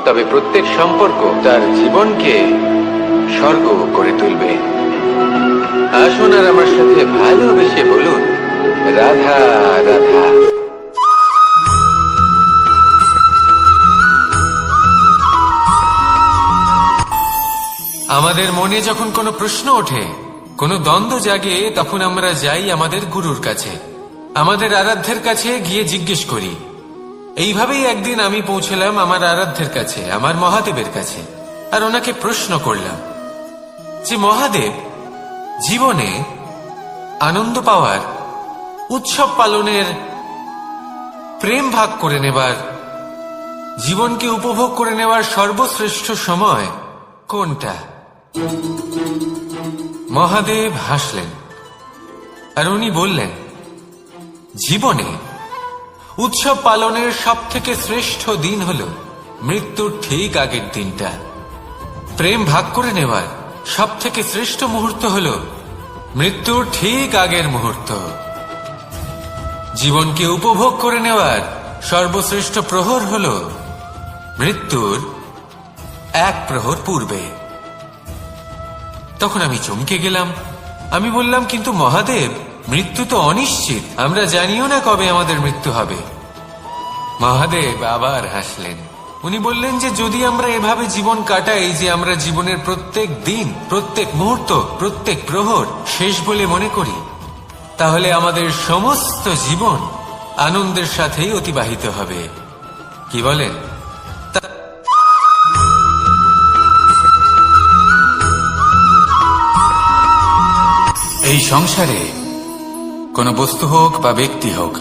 তবে প্রত্যেক সম্পর্ক তার জীবনকে স্বর্গ করে তুলবে। আসুন আর আমার সাথে ভালোবেসে বলুন, রাধা রাধা। আমাদের মনে যখন কোনো প্রশ্ন ওঠে, কোনো দ্বন্দ্ব জাগে, তখন আমরা যাই আমাদের গুরুর কাছে, আমাদের আরাধ্যের কাছে গিয়ে জিজ্ঞেস করি। এইভাবেই একদিন আমি পৌঁছলাম আমার আরাধ্যের কাছে, আমার মহাদেবের কাছে, আর ওনাকে প্রশ্ন করলাম যে মহাদেব, জীবনে আনন্দ পাওয়ার, উৎসব পালনের, প্রেম ভাগ করে নেবার, জীবনকে উপভোগ করে নেওয়ার সর্বশ্রেষ্ঠ সময় কোনটা? মহাদেব হাসলেন আর উনি বললেন, জীবনে উৎসব পালনের সব থেকে শ্রেষ্ঠ দিন হল মৃত্যুর ঠিক আগের দিনটা। প্রেম ভাগ করে নেওয়ার সব থেকে শ্রেষ্ঠ মুহূর্ত হল মৃত্যুর ঠিক আগের মুহূর্ত। জীবনকে উপভোগ করে নেওয়ার সর্বশ্রেষ্ঠ প্রহর হল মৃত্যুর এক প্রহর পূর্বে। তখন আমি চমকে গেলাম। আমি বললাম, কিন্তু মহাদেব, মৃত্যু তো অনিশ্চিত, আমরা জানিও না কবে আমাদের মৃত্যু হবে। মহাদেব আবার হাসলেন। উনি বললেন যে যদি আমরা এভাবে জীবন কাটাই যে আমরা জীবনের প্রত্যেক দিন, প্রত্যেক মুহূর্ত, প্রত্যেক প্রহর শেষ বলে মনে করি, তাহলে আমাদের সমস্ত জীবন আনন্দের সাথেই অতিবাহিত হবে। কি বলেন? এই সংসারে কোনো বস্তু হোক বা ব্যক্তি হোক,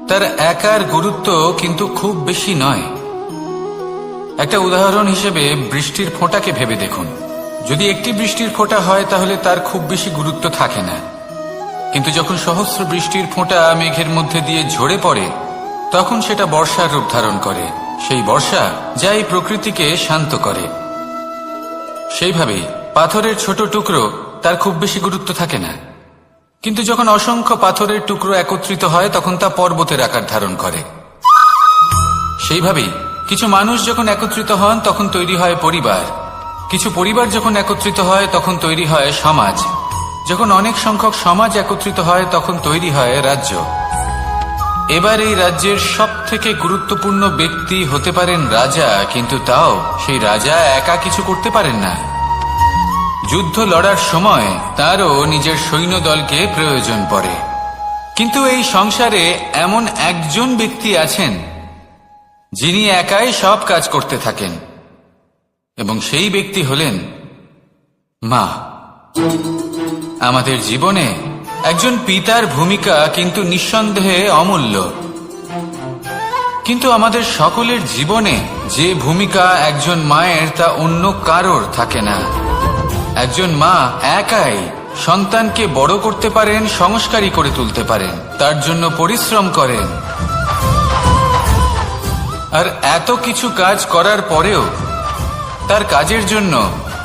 তার একার গুরুত্ব কিন্তু খুব বেশি নয়। একটা উদাহরণ হিসেবে বৃষ্টির ফোঁটাকে ভেবে দেখুন। যদি একটি বৃষ্টির ফোঁটা হয় তাহলে তার খুব বেশি গুরুত্ব থাকে না, কিন্তু যখন সহস্র বৃষ্টির ফোঁটা মেঘের মধ্যে দিয়ে ঝরে পড়ে, তখন সেটা বর্ষার রূপ ধারণ করে। সেই বর্ষা যা এই প্রকৃতিকে শান্ত করে। সেইভাবেই পাথরের ছোট টুকরো, তার খুব বেশি গুরুত্ব থাকে না, কিন্তু যখন অসংখ্য পাথরের টুকরো একত্রিত হয় তখন তা পর্বতের আকার ধারণ করে। সেইভাবেই কিছু মানুষ যখন একত্রিত হন তখন তৈরি হয় পরিবার, কিছু পরিবার যখন একত্রিত হয় তখন তৈরি হয় সমাজ, যখন অনেক সংখ্যক সমাজ একত্রিত হয় তখন তৈরি হয় রাজ্য। এবার এই রাজ্যের সব থেকে গুরুত্বপূর্ণ ব্যক্তি হতে পারেন রাজা, কিন্তু তাও সেই রাজা একা কিছু করতে পারেন না। যুদ্ধ লড়ার সময় তারও নিজের সৈন্যদলকে প্রয়োজন পড়ে। কিন্তু এই সংসারে এমন একজন ব্যক্তি আছেন যিনি একাই সব কাজ করতে থাকেন, এবং সেই ব্যক্তি হলেন মা। আমাদের জীবনে একজন পিতার ভূমিকা কিন্তু নিঃসন্দেহে অমূল্য, কিন্তু আমাদের সকলের জীবনে যে ভূমিকা একজন মায়ের তা অন্য কারোর থাকে না। একজন মা একাই সন্তানকে বড় করতে পারেন, সংস্কারী করে তুলতে পারেন, তার জন্য পরিশ্রম করেন। আর এত কিছু কাজ করার পরেও তার কাজের জন্য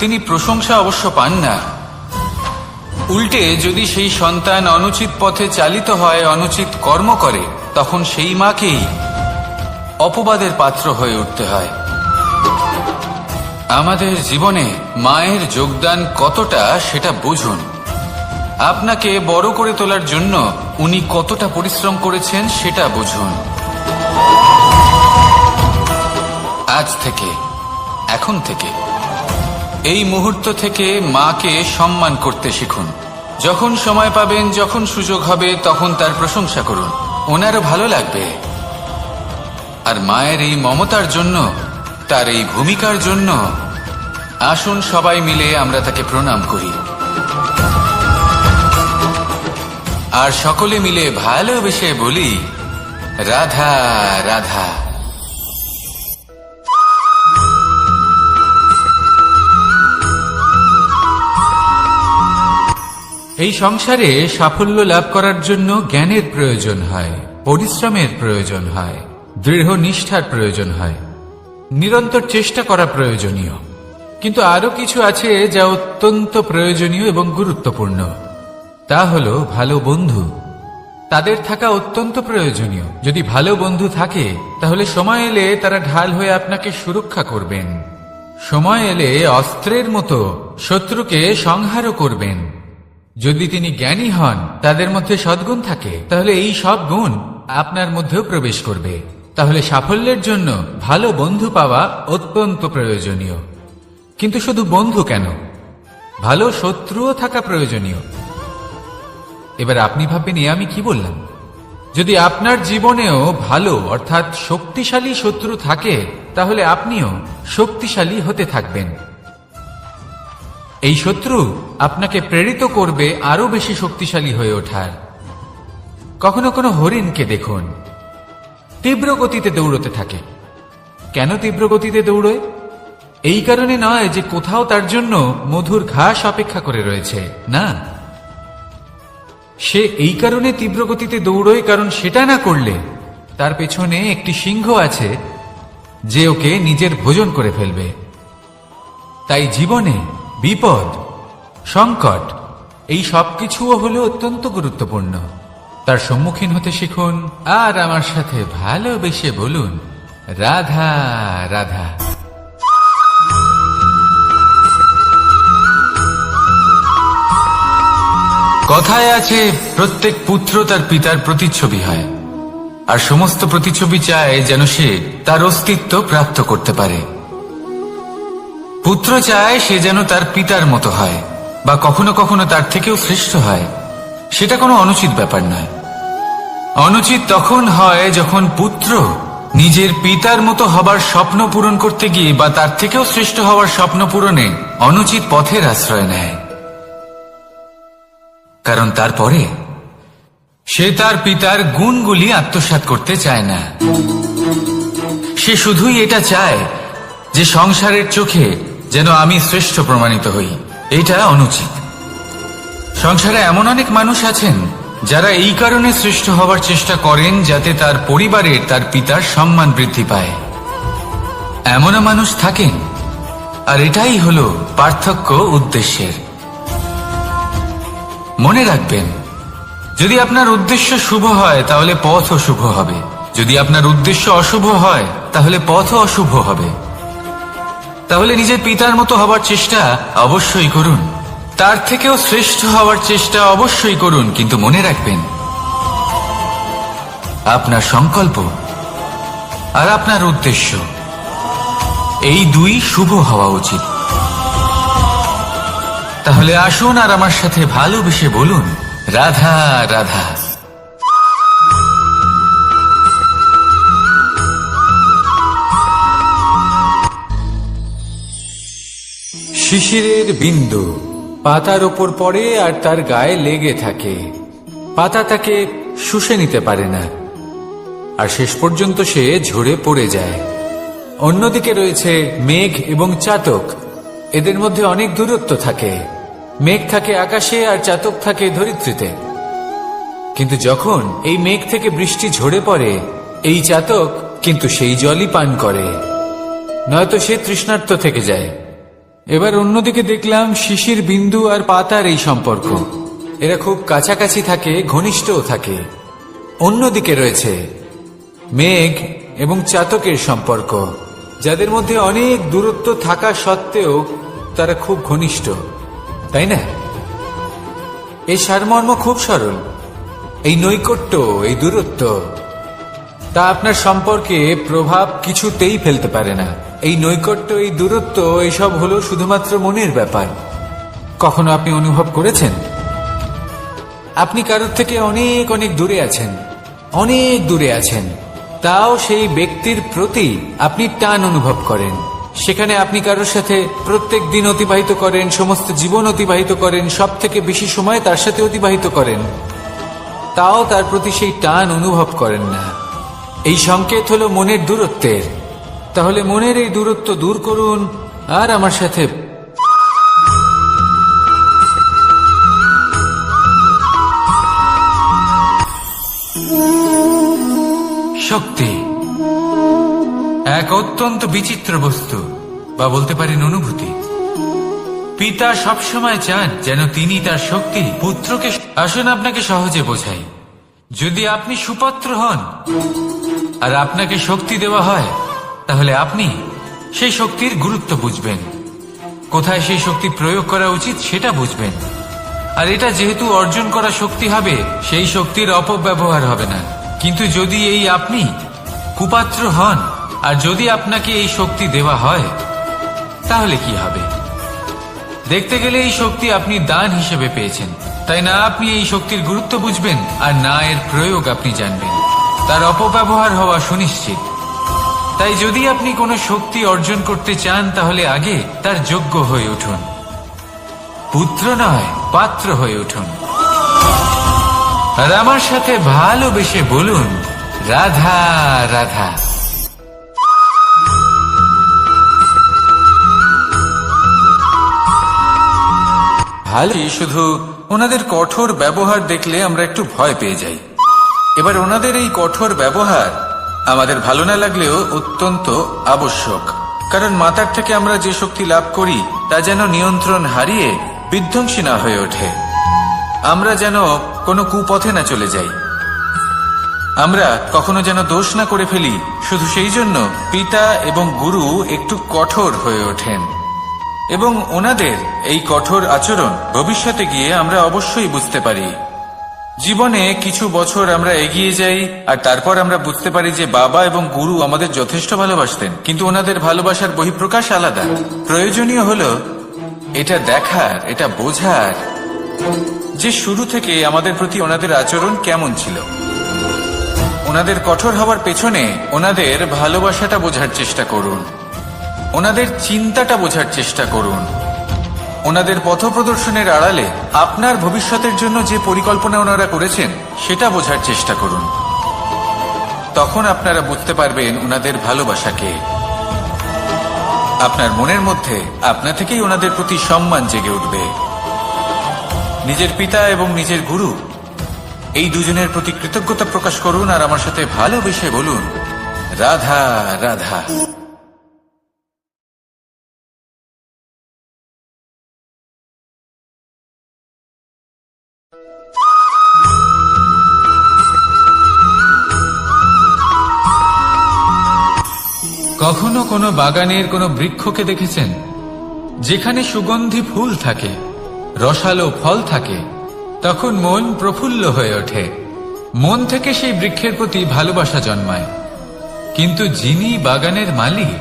তিনি প্রশংসা অবশ্য পান না। উল্টে যদি সেই সন্তান অনুচিত পথে চালিত হয়, অনুচিত কর্ম করে, তখন সেই মাকেই অপবাদের পাত্র হয়ে উঠতে হয়। আমাদের জীবনে মায়ের যোগদান কতটা সেটা বুঝুন। আপনাকে বড় করে তোলার জন্য উনি কতটা পরিশ্রম করেছেন সেটা বুঝুন। আজ থেকে, এখন থেকে এই মুহূর্ত থেকে মাকে সম্মান করতে শিখুন। যখন সময় পাবেন, যখন সুযোগ হবে, তখন তার প্রশংসা করুন, ওনারও ভালো লাগবে। আর মায়ের এই মমতার জন্য, তার এই ভূমিকার জন্য আসুন সবাই মিলে আমরা তাকে প্রণাম করি, আর সকলে মিলে ভালোবেসে বলি, রাধা রাধা। এই সংসারে সাফল্য লাভ করার জন্য জ্ঞানের প্রয়োজন হয়, পরিশ্রমের প্রয়োজন হয়, দৃঢ় নিষ্ঠার প্রয়োজন হয়, নিরন্তর চেষ্টা করা প্রয়োজনীয়। কিন্তু আরো কিছু আছে যা অত্যন্ত প্রয়োজনীয় এবং গুরুত্বপূর্ণ। তা হলো ভালো বন্ধু। তাদের থাকা অত্যন্ত প্রয়োজনীয়। যদি ভালো বন্ধু থাকে তাহলে সময় এলে তারা ঢাল হয়ে আপনাকে সুরক্ষা করবেন। সময় এলে অস্ত্রের মতো শত্রুকে সংহারও করবেন। যদি তিনি জ্ঞানী হন, তাদের মধ্যে সদ্গুণ থাকে, তাহলে এই সব গুণ আপনার মধ্যেও প্রবেশ করবে। তাহলে সাফল্যের জন্য ভালো বন্ধু পাওয়া অত্যন্ত প্রয়োজনীয়। কিন্তু শুধু বন্ধু কেন, ভালো শত্রুও থাকা প্রয়োজনীয়। এবার আপনি ভাববেন, আমি কি বললাম? যদি আপনার জীবনেও ভালো অর্থাৎ শক্তিশালী শত্রু থাকে, তাহলে আপনিও শক্তিশালী হতে থাকবেন। এই শত্রু আপনাকে প্রেরিত করবে আরো বেশি শক্তিশালী হয়ে ওঠার। কখনো কোনো হরিণকে দেখুন, তীব্র গতিতে দৌড়তে থাকে। কেন তীব্র গতিতে দৌড়য়? এই কারণে নয় যে কোথাও তার জন্য মধুর ঘাস অপেক্ষা করে রয়েছে, না। সে এই কারণে তীব্র গতিতে দৌড়য় কারণ সেটা না করলে তার পেছনে একটি সিংহ আছে যে ওকে নিজের ভোজন করে ফেলবে। তাই জীবনে বিপদ, সংকট, এই সবকিছুও হলো অত্যন্ত গুরুত্বপূর্ণ। তার সম্মুখীন হতে শিখুন, আর আমার সাথে ভালোবেসে বলুন, রাধা রাধা। কথায় আছে, প্রত্যেক পুত্র তার পিতার প্রতিচ্ছবি হয়, আর সমস্ত প্রতিচ্ছবি চায় যেন সে তার অস্তিত্ব প্রাপ্ত করতে পারে। পুত্র চায় সে যেন তার পিতার মতো হয়, বা কখনো কখনো তার থেকেও শ্রেষ্ঠ হয়। সেটা কোনো অনুচিত ব্যাপার নয়। অনুচিত তখন হয় যখন পুত্র নিজের পিতার মতো হবার স্বপ্ন পূরণ করতে গিয়ে বা তার থেকেও শ্রেষ্ঠ হওয়ার স্বপ্ন পূরণে অনুচিত পথের আশ্রয় নেয়। কারণ তারপরে সে তার পিতার গুণগুলি আত্মসাৎ করতে চায় না। সে শুধুই এটা চায় যে সংসারের চোখে যেন আমি শ্রেষ্ঠ প্রমাণিত হই। এটা অনুচিত। সংসারে এমন অনেক মানুষ আছেন যারা এই কারণে শ্রেষ্ঠ হওয়ার চেষ্টা করেন যাতে তার পরিবারের, তার পিতার সম্মান বৃদ্ধি পায়। এমনও মানুষ থাকেন, আর এটাই হলো পার্থক্য উদ্দেশ্যের। মনে রাখবেন, যদি আপনার উদ্দেশ্য শুভ হয় তাহলে পথও শুভ হবে। যদি আপনার উদ্দেশ্য অশুভ হয় তাহলে পথও অশুভ হবে। তাহলে নিজের পিতার মতো হবার চেষ্টা অবশ্যই করুন, তার থেকেও শ্রেষ্ঠ হওয়ার চেষ্টা অবশ্যই করুন, কিন্তু মনে রাখবেন আপনার সংকল্প আর আপনার উদ্দেশ্য এই দুই শুভ হওয়া উচিত। তাহলে আসুন আর আমার সাথে ভালোবেসে বলুন, রাধা রাধা। শিশিরের বিন্দু পাতার ওপর পড়ে আর তার গায়ে লেগে থাকে। পাতা তাকে শুষে নিতে পারে না, আর শেষ পর্যন্ত সে ঝরে পড়ে যায়। অন্যদিকে রয়েছে মেঘ এবং চাতক। এদের মধ্যে অনেক দূরত্ব থাকে। মেঘ থাকে আকাশে আর চাতক থাকে ধরিত্রীতে। কিন্তু যখন এই মেঘ থেকে বৃষ্টি ঝরে পড়ে, এই চাতক কিন্তু সেই জলই পান করে, নয়তো সে তৃষ্ণার্ত থেকে যায়। এবার অন্যদিকে দেখলাম শিশির বিন্দু আর পাতার এই সম্পর্ক। এরা খুব কাছাকাছি থাকে, ঘনিষ্ঠও থাকে। অন্যদিকে রয়েছে মেঘ এবং চাতকের সম্পর্ক, যাদের মধ্যে অনেক দূরত্ব থাকা সত্ত্বেও তারা খুব ঘনিষ্ঠ, তাই না? এই সারমর্ম খুব সরল। এই নৈকট্য, এই দূরত্ব, তা আপনার সম্পর্কে প্রভাব কিছুতেই ফেলতে পারে না। এই নৈকট্য, এই দূরত্ব, এইসব হলো শুধুমাত্র মনের ব্যাপার। কখনো আপনি অনুভব করেছেন আপনি কারোর থেকে অনেক অনেক দূরে আছেন, অনেক দূরে আছেন, তাও সেই ব্যক্তির প্রতি আপনি টান অনুভব করেন। সেখানে আপনি কারোর সাথে প্রত্যেক দিন অতিবাহিত করেন, সমস্ত জীবন অতিবাহিত করেন, সব থেকে বেশি সময় তার সাথে অতিবাহিত করেন, তাও তার প্রতি সেই টান অনুভব করেন না। এই সংকেত হলো মনের দূরত্বের। তাহলে মনের এই দূরত্ব দূর করুন আর আমার সাথে শক্তি এক অত্যন্ত বিচিত্র বস্তু, বা বলতে পারেন অনুভূতি। পিতা সবসময় চান যেন তিনি তার শক্তি পুত্রকে। আসুন আপনাকে সহজে বোঝাই। যদি আপনি সুপাত্র হন আর আপনাকে শক্তি দেওয়া হয়, তাহলে আপনি সেই শক্তির গুরুত্ব বুঝবেন, কোথায় সেই শক্তি প্রয়োগ করা উচিত সেটা বুঝবেন। আর এটা যেহেতু অর্জন করা শক্তি হবে, সেই শক্তির অপব্যবহার হবে না। কিন্তু যদি এই আপনি কুপাত্র হন আর যদি আপনাকে এই শক্তি দেওয়া হয়, তাহলে কি হবে? দেখতে গেলে এই শক্তি আপনি দান হিসেবে পেয়েছেন, তাই না আপনি এই শক্তির গুরুত্ব বুঝবেন আর না এর প্রয়োগ আপনি জানবেন। তার অপব্যবহার হওয়া সুনিশ্চিত। তাই যদি আপনি কোনো শক্তি অর্জন করতে চান, তাহলে আগে তার যোগ্য হয়ে উঠুন। পুত্র নয়, পাত্র হয়ে উঠুন। আর আমার সাথে ভালোবেসে বলুন, রাধা রাধা। ভালো, শুধু ওনাদের কঠোর ব্যবহার দেখলে আমরা একটু ভয় পেয়ে যাই। এবার ওনাদের এই কঠোর ব্যবহার আমাদের ভালো না লাগলেও অত্যন্ত আবশ্যক, কারণ মাতার থেকে আমরা যে শক্তি লাভ করি তা যেন নিয়ন্ত্রণ হারিয়ে বিধ্বংসী না হয়ে ওঠে। আমরা যেন কোনো কুপথে না চলে যাই, আমরা কখনো যেন দোষ না করে ফেলি। শুধু সেই জন্য পিতা এবং গুরু একটু কঠোর হয়ে ওঠেন, এবং ওনাদের এই কঠোর আচরণ ভবিষ্যতে গিয়ে আমরা অবশ্যই বুঝতে পারি। জীবনে কিছু বছর আমরা এগিয়ে যাই আর তারপর আমরা বুঝতে পারি যে বাবা এবং গুরু আমাদের যথেষ্ট ভালোবাসতেন, কিন্তু ওনাদের ভালোবাসার বহিঃপ্রকাশ আলাদা। প্রয়োজনীয় হলো এটা দেখার, এটা বোঝার যে শুরু থেকে আমাদের প্রতি ওনাদের আচরণ কেমন ছিল। ওনাদের কঠোর হওয়ার পেছনে ওনাদের ভালোবাসাটা বোঝার চেষ্টা করুন, ওনাদের চিন্তাটা বোঝার চেষ্টা করুন, ওনাদের পথপ্রদর্শনের আড়ালে আপনার ভবিষ্যতের জন্য যে পরিকল্পনা ওনারা করেছেন সেটা বোঝার চেষ্টা করুন। তখন আপনারা বুঝতে পারবেন ওনাদের ভালোবাসাকে। আপনার মনের মধ্যে আপনা থেকেই ওনাদের প্রতি সম্মান জেগে উঠবে। নিজের পিতা এবং নিজের গুরু এই দুজনের প্রতি কৃতজ্ঞতা প্রকাশ করুন আর আমার সাথে ভালোবেসে বলুন, রাধা রাধা। কখনো কোনো বাগানের কোনো বৃক্ষকে দেখেছেন যেখানে সুগন্ধি ফুল থাকে, রসালো ফল থাকে? তখন মন প্রফুল্ল হয়ে ওঠে, মন থেকে সেই বৃক্ষের প্রতি ভালোবাসা জন্মায়। কিন্তু যিনি বাগানের মালিক,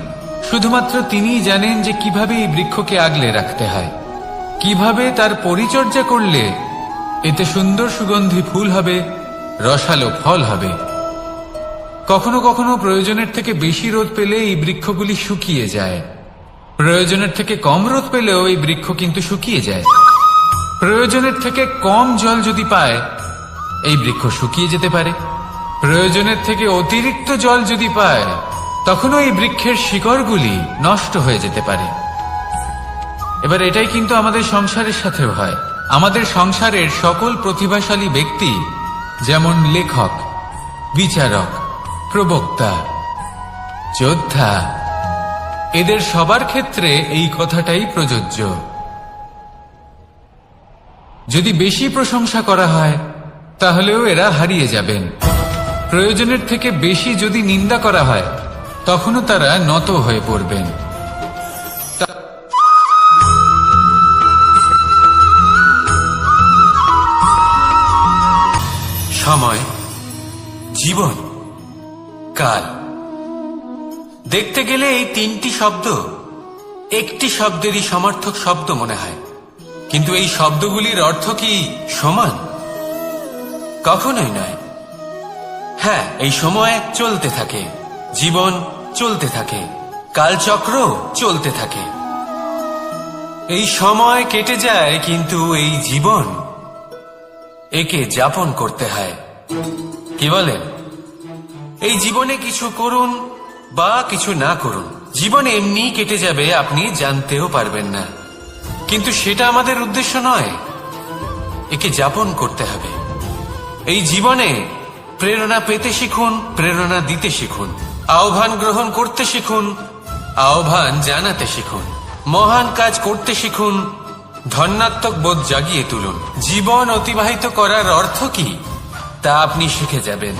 শুধুমাত্র তিনিই জানেন যে কিভাবে এই বৃক্ষকে আগলে রাখতে হয়, কিভাবে তার পরিচর্যা করলে এতে সুন্দর সুগন্ধি ফুল হবে, রসালো ফল হবে। কখনো কখনো প্রয়োজনের থেকে বেশি রোদ পেলে এই বৃক্ষগুলি শুকিয়ে যায়, প্রয়োজনের থেকে কম রোদ পেলেও এই বৃক্ষ কিন্তু শুকিয়ে যায়। প্রয়োজনের থেকে কম জল যদি পায়, এই বৃক্ষ শুকিয়ে যেতে পারে। প্রয়োজনের থেকে অতিরিক্ত জল যদি পায়, তখনও এই বৃক্ষের শিকড়গুলি নষ্ট হয়ে যেতে পারে। এবার এটাই কিন্তু আমাদের সংসারের সাথেও হয়। আমাদের সংসারের সকল প্রতিভাশালী ব্যক্তি, যেমন লেখক, বিচারক, প্রবক্তা, যোদ্ধা, এদের সবার ক্ষেত্রে এই কথাটাই প্রযোজ্য। যদি বেশি প্রশংসা করা হয়, তাহলেও এরা হারিয়ে যাবেন। প্রয়োজনের থেকে বেশি যদি নিন্দা করা হয়, তখনও তারা নত হয়ে পড়বেন। সময়, জীবন, কাল, দেখতে গেলে এই তিনটি শব্দ একটি শব্দেরই সমার্থক শব্দ মনে হয়, কিন্তু এই শব্দগুলির অর্থ কি সমান? কখনোই নয়। হ্যাঁ, এই সময় চলতে থাকে, জীবন চলতে থাকে, কালচক্র চলতে থাকে। এই সময় কেটে যায়, কিন্তু এই জীবন একে যাপন করতে হয়। কি বলেন? এই জীবনে কিছু করুন বা কিছু না করুন, জীবন এমনি কেটে যাবে, আপনি জানতেও পারবেন না। কিন্তু সেটা আমাদের উদ্দেশ্য নয়, একে যাপন করতে হবে। এই জীবনে প্রেরণা পেতে শিখুন, প্রেরণা দিতে শিখুন, আহ্বান গ্রহণ করতে শিখুন, আহ্বান জানাতে শিখুন, মহান কাজ করতে শিখুন, ধন্যাত্মক বোধ জাগিয়ে তুলুন। জীবন অতিবাহিত করার অর্থ কি তা আপনি শিখে যাবেন।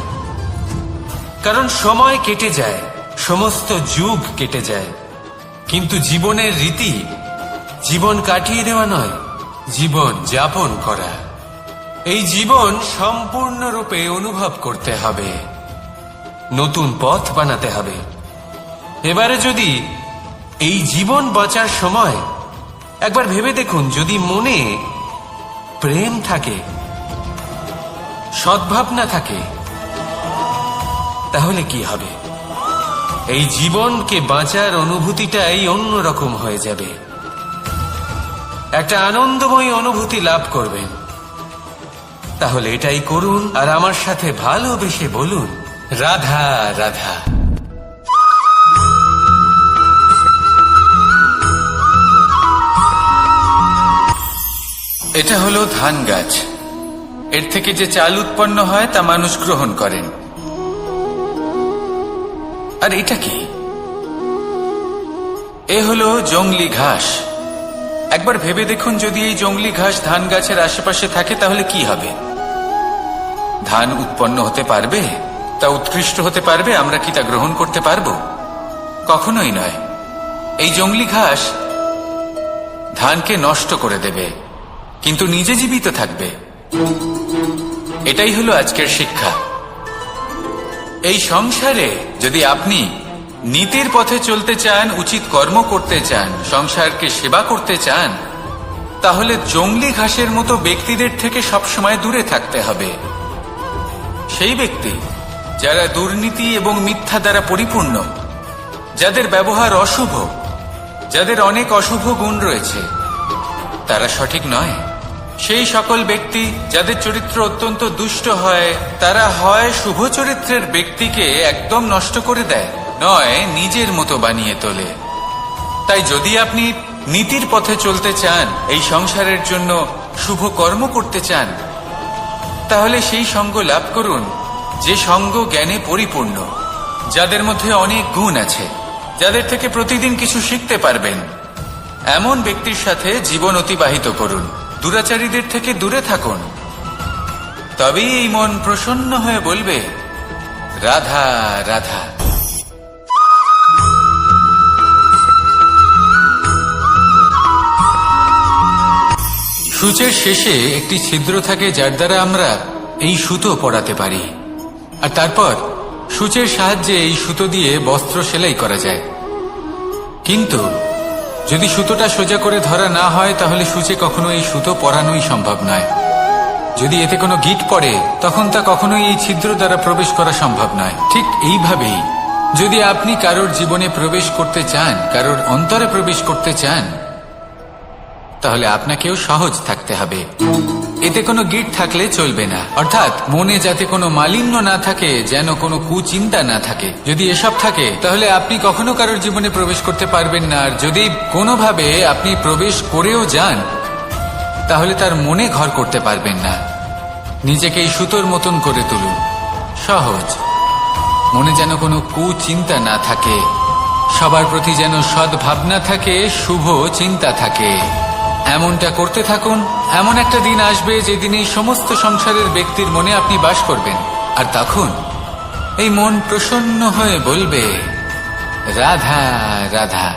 কারণ সময় কেটে যায়, সমস্ত যুগ কেটে যায়, কিন্তু জীবনের রীতি জীবন কাটিয়ে দেওয়া নয়, জীবন যাপন করা। এই জীবন সম্পূর্ণরূপে অনুভব করতে হবে, নতুন পথ বানাতে হবে। এবারে যদি এই জীবন বাঁচার সময় একবার ভেবে দেখুন, যদি মনে প্রেম থাকে, সদ্ভাবনা থাকে, তাহলে কি হবে? এই জীবনকে বাঁচার অনুভূতিটাই অন্যরকম হয়ে যাবে, একটা আনন্দময় অনুভূতি লাভ করবেন। তাহলে এটাই করুন, আর আমার সাথে ভালোবেসে বলুন, রাধা রাধা। এটা হলো ধান গাছ। এর থেকে যে চাল উৎপন্ন হয় তা মানুষ গ্রহণ করেন। আর এটা কি? এ হলো জংলি ঘাস। একবার ভেবে দেখুন, যদি এই জংলি ঘাস ধান গাছের আশেপাশে থাকে তাহলে কি হবে? ধান উৎপন্ন হতে পারবে? তা উৎকৃষ্ট হতে পারবে? আমরা কি তা গ্রহণ করতে পারবো? কখনোই নয়। এই জংলি ঘাস ধানকে নষ্ট করে দেবে, কিন্তু নিজে জীবিত থাকবে। এটাই হলো আজকের শিক্ষা। এই সংসারে যদি আপনি নীতির পথে চলতে চান, উচিত কর্ম করতে চান, সংসারকে সেবা করতে চান, তাহলে জংলি ঘাসের মতো ব্যক্তিদের থেকে সবসময় দূরে থাকতে হবে। সেই ব্যক্তি যারা দুর্নীতি এবং মিথ্যা দ্বারা পরিপূর্ণ, যাদের ব্যবহার অশুভ, যাদের অনেক অশুভ গুণ রয়েছে, তারা সঠিক নয়। সেই সকল ব্যক্তি যাদের চরিত্র অত্যন্ত দুষ্ট হয়, তারা হয় শুভ চরিত্রের ব্যক্তিকে একদম নষ্ট করে দেয়, নয় নিজের মতো বানিয়ে তোলে। তাই যদি আপনি নীতির পথে চলতে চান, এই সংসারের জন্য শুভ কর্ম করতে চান, তাহলে সেই সঙ্গ লাভ করুন যে সঙ্গ জ্ঞানে পরিপূর্ণ, যাদের মধ্যে অনেক গুণ আছে, যাদের থেকে প্রতিদিন কিছু শিখতে পারবেন। এমন ব্যক্তির সাথে জীবন অতিবাহিত করুন, দুরাচারীদের থেকে দূরে থাকুন। তবেই এই মন প্রসন্ন হয়ে বলবে, রাধা রাধা। সূচের শেষে একটি ছিদ্র থাকে, যার দ্বারা আমরা এই সুতো পরাতে পারি, আর তারপর সূচের সাহায্যে এই সুতো দিয়ে বস্ত্র সেলাই করা যায়। কিন্তু যদি সুতোটা সোজা করে ধরা না হয়, তাহলে সূচে কখনো এই সুতো পরানোই সম্ভব নয়। যদি এতে কোনো গিঁট পড়ে, তখন তা কখনোই এই ছিদ্র দ্বারা প্রবেশ করা সম্ভব নয়। ঠিক এইভাবেই যদি আপনি কারোর জীবনে প্রবেশ করতে চান, কারোর অন্তরে প্রবেশ করতে চান, তাহলে আপনাকেও সহজ থাকতে হবে। এতে কোনো গিঁট থাকলে চলবে না, অর্থাৎ মনে যাতে কোনো মালিন্য না থাকে, যেন কোনো কুচিন্তা না থাকে। যদি এসব থাকে, তাহলে আপনি কখনো কারোর জীবনে প্রবেশ করতে পারবেন না। আর যদি কোনোভাবে আপনি প্রবেশ করেও যান, তাহলে তার মনে ঘর করতে পারবেন না। নিজেকে এই সুতোর মতন করে তুলুন, সহজ। মনে যেন কোনো কুচিন্তা না থাকে, সবার প্রতি যেন সদ্ভাবনা থাকে, শুভ চিন্তা থাকে। এমনটা করতে থাকুন। এমন একটা দিন আসবে যেদিন এই সমস্ত সংসারের ব্যক্তির মনে আপনি বাস করবেন, আর তখন এই মন প্রসন্ন হয়ে বলবে, রাধা রাধা।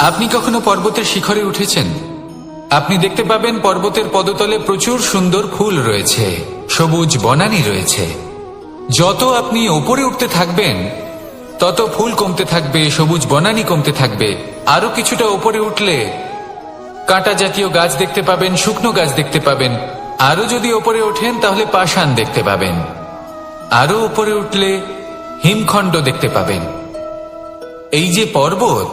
আপনি কখনো পর্বতের শিখরে উঠেছেন? আপনি দেখতে পাবেন পর্বতের পদতলে প্রচুর সুন্দর ফুল রয়েছে, সবুজ বনানী রয়েছে। যত আপনি ওপরে উঠতে থাকবেন তত ফুল কমতে থাকবে, সবুজ বনানী কমতে থাকবে। আরো কিছুটা ওপরে উঠলে কাঁটা জাতীয় গাছ দেখতে পাবেন, শুকনো গাছ দেখতে পাবেন। আরো যদি ওপরে ওঠেন তাহলে পাষাণ দেখতে পাবেন। আরো উপরে উঠলে হিমখণ্ড দেখতে পাবেন। এই যে পর্বত,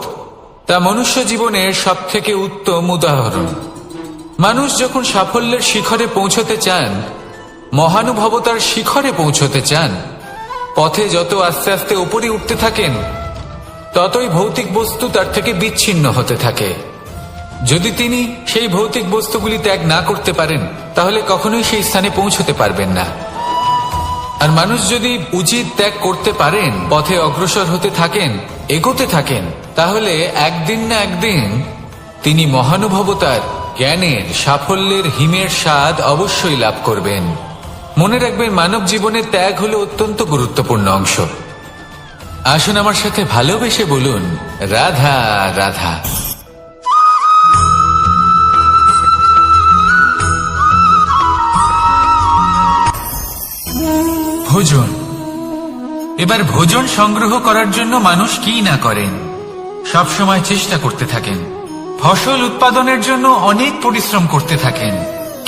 তা মনুষ্য জীবনের সবথেকে উত্তম উদাহরণ। মানুষ যখন সাফল্যের শিখরে পৌঁছতে চান, মহানুভবতার শিখরে পৌঁছতে চান, পথে যত আস্তে আস্তে উপরে উঠতে থাকেন ততই ভৌতিক বস্তু তার থেকে বিচ্ছিন্ন হতে থাকে। যদি তিনি সেই ভৌতিক বস্তুগুলি ত্যাগ না করতে পারেন তাহলে কখনোই সেই স্থানে পৌঁছতে পারবেন না। আর মানুষ যদি উচিত ত্যাগ করতে পারেন, পথে অগ্রসর হতে থাকেন, এগোতে থাকেন, তাহলে একদিন না একদিন তিনি মহানুভবতার, জ্ঞানের, সাফল্যের হিমের স্বাদ অবশ্যই লাভ করবেন। মনে রাখবেন, মানব জীবনে ত্যাগ হলো অত্যন্ত গুরুত্বপূর্ণ অংশ। আসুন আমার সাথে ভালোবেসে বলুন, রাধা রাধা। ভোজন। এবার ভোজন সংগ্রহ করার জন্য মানুষ কি না করেন, সব সময় চেষ্টা করতে থাকেন। ফসল উৎপাদনের জন্য অনেক পরিশ্রম করতে থাকেন,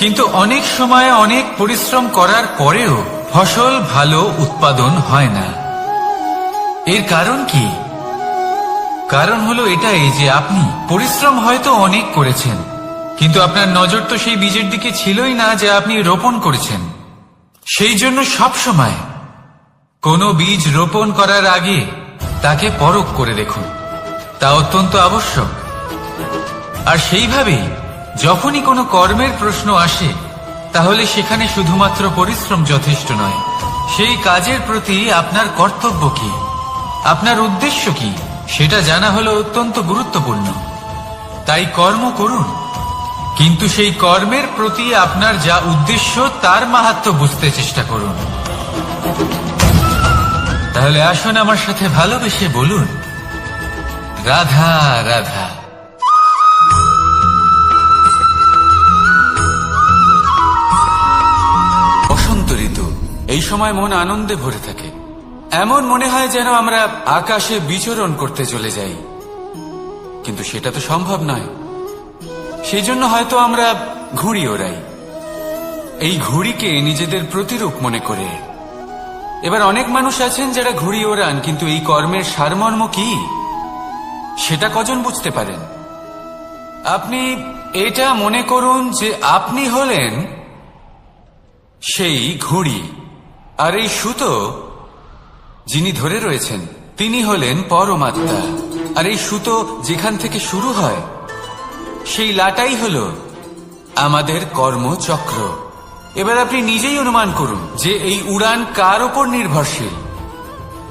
কিন্তু অনেক সময় অনেক পরিশ্রম করার পরেও ফসল ভালো উৎপাদন হয় না। এর কারণ কি? কারণ হলো এটাই যে আপনি পরিশ্রম হয়তো অনেক করেছেন, কিন্তু আপনার নজর তো সেই বীজের দিকে ছিলই না যা আপনি রোপণ করেছেন। সেই জন্য সব সময় কোনো বীজ রোপণ করার আগে তাকে পরখ করে দেখুন, তা অত্যন্ত আবশ্যক। আর সেইভাবেই যখনই কোনো কর্মের প্রশ্ন আসে, তাহলে সেখানে শুধুমাত্র পরিশ্রম যথেষ্ট নয়। সেই কাজের প্রতি আপনার কর্তব্য কি, আপনার উদ্দেশ্য কি, সেটা জানা হলো অত্যন্ত গুরুত্বপূর্ণ। তাই কর্ম করুন, কিন্তু সেই কর্মের প্রতি আপনার যা উদ্দেশ্য তার মাহাত্ম্য বুঝতে চেষ্টা করুন। তাহলে আসুন আমার সাথে ভালোবেসে বলুন, রাধা রাধা। বসন্ত ঋতু, এই সময় মন আনন্দে ভরে থাকে। এমন মনে হয় যেন আমরা আকাশে বিচরণ করতে চলে যাই, কিন্তু সেটা তো সম্ভব নয়। সেই জন্য হয়তো আমরা ঘুড়ি ওড়াই, এই ঘুড়িকে নিজেদের প্রতিরূপ মনে করে। এবার অনেক মানুষ আছেন যারা ঘুড়ি ওড়ান, কিন্তু এই কর্মের সারমর্ম কি সেটা কজন বুঝতে পারেন? আপনি এটা মনে করুন যে আপনি হলেন সেই ঘুড়ি, আর এই সুতো যিনি ধরে রয়েছেন তিনি হলেন পরমাত্মা। আর এই সুতো যেখান থেকে শুরু হয় সেই লাটাই হল আমাদের কর্মচক্র। এবার আপনি নিজেই অনুমান করুন যে এই উড়ান কার ওপর নির্ভরশীল,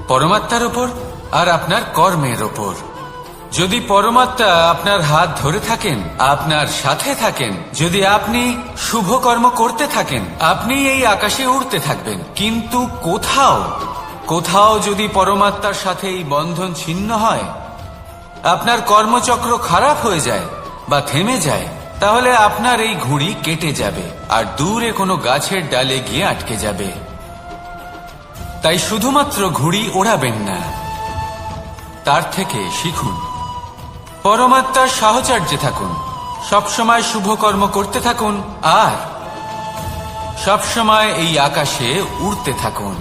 পরমাত্মার ওপর আর আপনার কর্মের ওপর। যদি পরমাত্মা আপনার হাত ধরে থাকেন, আপনার সাথে থাকেন, যদি আপনি শুভ কর্ম করতে থাকেন, আপনি এই আকাশে উড়তে থাকবেন। কিন্তু কোথাও যদি পরমাত্মার সাথে এই বন্ধন ছিন্ন হয়, আপনার কর্মচক্র খারাপ হয়ে যায় বা থেমে যায়, তাহলে আপনার এই ঘুড়ি কেটে যাবে আর দূরে কোনো গাছের ডালে গিয়ে আটকে যাবে। তাই শুধুমাত্র ঘুড়ি ওড়াবেন না, তার থেকে শিখুন, পরমাত্মার সাহচর্যে থাকুন, সবসময় শুভ কর্ম করতে থাকুন আর সবসময় এই আকাশে উড়তে থাকুন।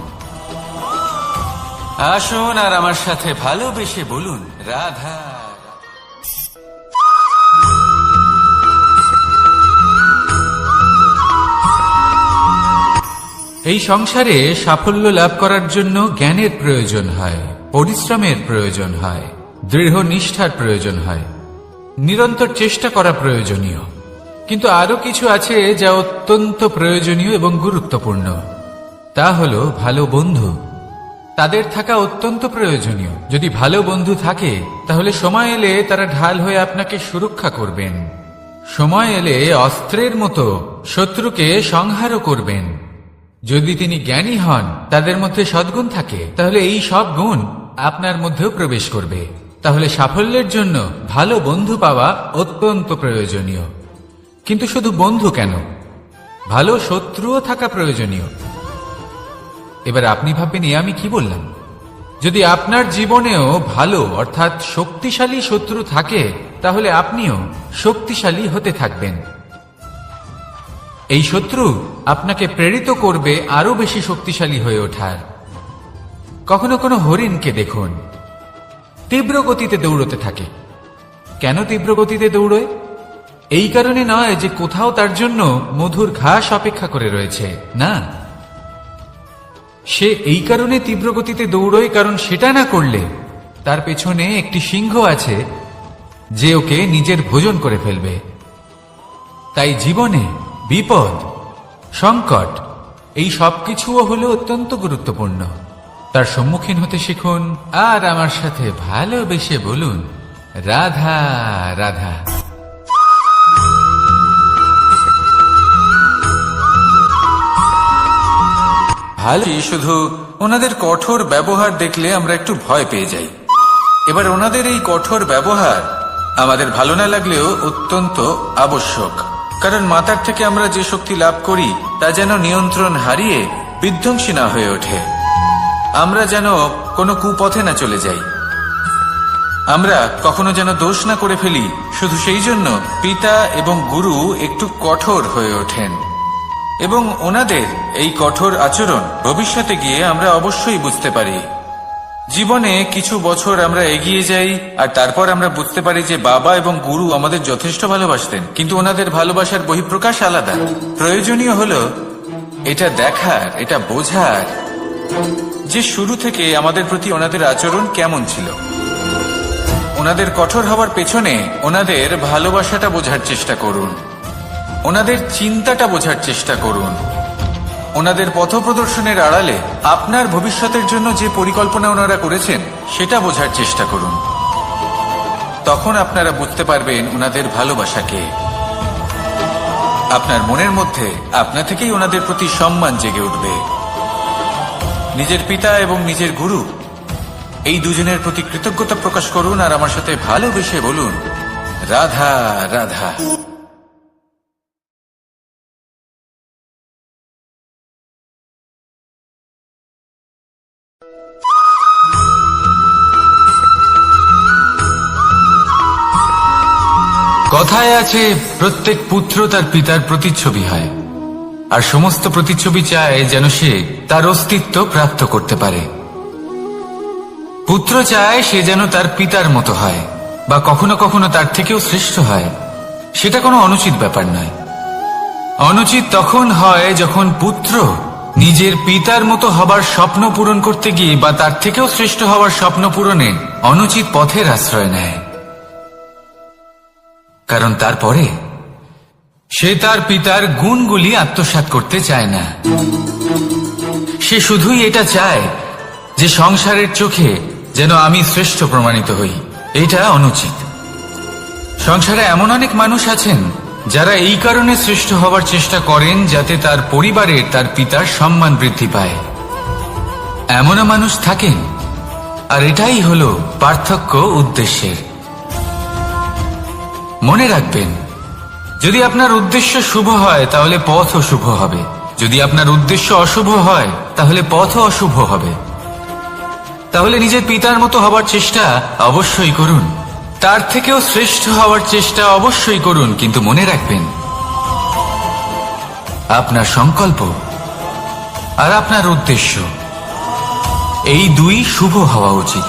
আসুন আর আমার সাথে ভালোবেসে বলুন, রাধা। এই সংসারে সাফল্য লাভ করার জন্য জ্ঞানের প্রয়োজন হয়, পরিশ্রমের প্রয়োজন হয়, দৃঢ় নিষ্ঠার প্রয়োজন হয়, নিরন্তর চেষ্টা করা প্রয়োজনীয়। কিন্তু আরো কিছু আছে যা অত্যন্ত প্রয়োজনীয় এবং গুরুত্বপূর্ণ। তা হলো ভালো বন্ধু। তাদের থাকা অত্যন্ত প্রয়োজনীয়। যদি ভালো বন্ধু থাকে তাহলে সময় এলে তারা ঢাল হয়ে আপনাকে সুরক্ষা করবেন। সময় এলে অস্ত্রের মতো শত্রুকে সংহারও করবেন। যদি তিনি জ্ঞানী হন, তাদের মধ্যে সদ্গুণ থাকে, তাহলে এই সব গুণ আপনার মধ্যেও প্রবেশ করবে। তাহলে সাফল্যের জন্য ভালো বন্ধু পাওয়া অত্যন্ত প্রয়োজনীয়। কিন্তু শুধু বন্ধু কেন, ভালো শত্রুও থাকা প্রয়োজনীয়। এবার আপনি ভাববেন, আমি কি বললাম? যদি আপনার জীবনেও ভালো অর্থাৎ শক্তিশালী শত্রু থাকে, তাহলে আপনিও শক্তিশালী হতে থাকবেন। এই শত্রু আপনাকে প্রেরিত করবে আরো বেশি শক্তিশালী হয়ে ওঠার। কখনো কোনো হরিণকে দেখুন, তীব্র গতিতে দৌড়তে থাকে। কেন তীব্র গতিতে দৌড়য়? এই কারণে নয় যে কোথাও তার জন্য মধুর ঘাস অপেক্ষা করে রয়েছে, না। সে এই কারণে তীব্র গতিতে দৌড়য় কারণ সেটা না করলে তার পেছনে একটি সিংহ আছে যে ওকে নিজের ভোজন করে ফেলবে। তাই জীবনে বিপদ, সংকট এই সবকিছুও হলো অত্যন্ত গুরুত্বপূর্ণ। তার সম্মুখীন হতে শিখুন আর আমার সাথে ভালোবেসে বলুন, রাধা রাধা। ভালো, শুধু ওনাদের কঠোর ব্যবহার দেখলে আমরা একটু ভয় পেয়ে যাই। এবার ওনাদের এই কঠোর ব্যবহার আমাদের ভালো না লাগলেও অত্যন্ত আবশ্যক, কারণ মাতার থেকে আমরা যে শক্তি লাভ করি তা যেন নিয়ন্ত্রণ হারিয়ে বিধ্বংসী না হয়ে ওঠে। আমরা যেন কোনো কুপথে না চলে যাই, আমরা কখনো যেন দোষ না করে ফেলি। শুধু সেই জন্য পিতা এবং গুরু একটু কঠোর হয়ে ওঠেন, এবং ওনাদের এই কঠোর আচরণ ভবিষ্যতে গিয়ে আমরা অবশ্যই বুঝতে পারি। জীবনে কিছু বছর আমরা এগিয়ে যাই আর তারপর আমরা বুঝতে পারি যে বাবা এবং গুরু আমাদের যথেষ্ট ভালোবাসতেন, কিন্তু ওনাদের ভালোবাসার বহিঃপ্রকাশ আলাদা। প্রয়োজনীয় হলো এটা দেখার, এটা বোঝার যে শুরু থেকে আমাদের প্রতি ওনাদের আচরণ কেমন ছিল। ওনাদের কঠোর হওয়ার পেছনে ওনাদের ভালোবাসাটা বোঝার চেষ্টা করুন, ওনাদের চিন্তাটা বোঝার চেষ্টা করুন, ওনাদের পথপ্রদর্শনের আড়ালে আপনার ভবিষ্যতের জন্য যে পরিকল্পনা ওনারা করেছেন সেটা বোঝার চেষ্টা করুন। তখন আপনারা বুঝতে পারবেন ওনাদের ভালোবাসাকে। আপনার মনের মধ্যে আপনা থেকেই ওনাদের প্রতি সম্মান জেগে উঠবে। নিজের পিতা এবং নিজের গুরু এই দুজনের প্রতি কৃতজ্ঞতা প্রকাশ করুন আর আমার সাথে ভালোবেসে বলুন, রাধা রাধা। কথায় আছে, প্রত্যেক পুত্র তার পিতার প্রতিচ্ছবি হয়, আর সমস্ত প্রতিচ্ছবি চায় যেন সে তার অস্তিত্ব প্রাপ্ত করতে পারে। পুত্র চায় সে যেন তার পিতার মতো হয়, বা কখনো কখনো তার থেকেও শ্রেষ্ঠ হয়। সেটা কোনো অনুচিত ব্যাপার নয়। অনুচিত তখন হয় যখন পুত্র নিজের পিতার মতো হবার স্বপ্ন পূরণ করতে গিয়ে বা তার থেকেও শ্রেষ্ঠ হওয়ার স্বপ্ন পূরণে অনুচিত পথের আশ্রয় নেয়, কারণ তারপরে সে তার পিতার গুণগুলি আত্মসাৎ করতে চায় না। সে শুধুই এটা চায় যে সংসারের চোখে যেন আমি শ্রেষ্ঠ প্রমাণিত হই। এটা অনুচিত। সংসারে এমন অনেক মানুষ আছেন যারা এই কারণে শ্রেষ্ঠ হবার চেষ্টা করেন যাতে তার পরিবারের তার পিতার সম্মান বৃদ্ধি পায়। এমনও মানুষ থাকেন, আর এটাই হলো পার্থক্য উদ্দেশ্যের। মনে রাখবেন, যদি আপনার উদ্দেশ্য শুভ হয় তাহলে পথও শুভ হবে, যদি আপনার উদ্দেশ্য অশুভ হয় তাহলে পথও অশুভ হবে। তাহলে নিজের পিতার মতো হবার চেষ্টা অবশ্যই করুন, তার থেকেও শ্রেষ্ঠ হওয়ার চেষ্টা অবশ্যই করুন, কিন্তু মনে রাখবেন আপনার সংকল্প আর আপনার উদ্দেশ্য এই দুই শুভ হওয়া উচিত।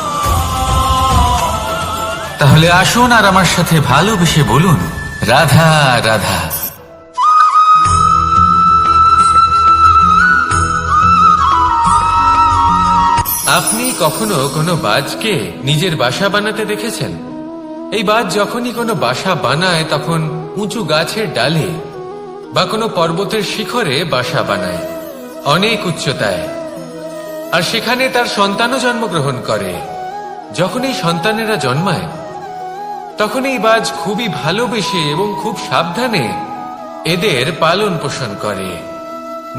তাহলে আসুন আর আমার সাথে ভালোবেসে বলুন, রাধা রাধা। আপনি কখনো কোনো বাজকে নিজের বাসা বানাতে দেখেছেন? এই বাজ যখনই কোনো বাসা বানায় তখন উঁচু গাছের ডালে বা কোনো পর্বতের শিখরে বাসা বানায়, অনেক উচ্চতায়, আর সেখানে তার সন্তানও জন্মগ্রহণ করে। যখন এই সন্তানেরা জন্মায় তখন এই বাজ খুবই ভালোবেসে এবং খুব সাবধানে এদের পালন পোষণ করে।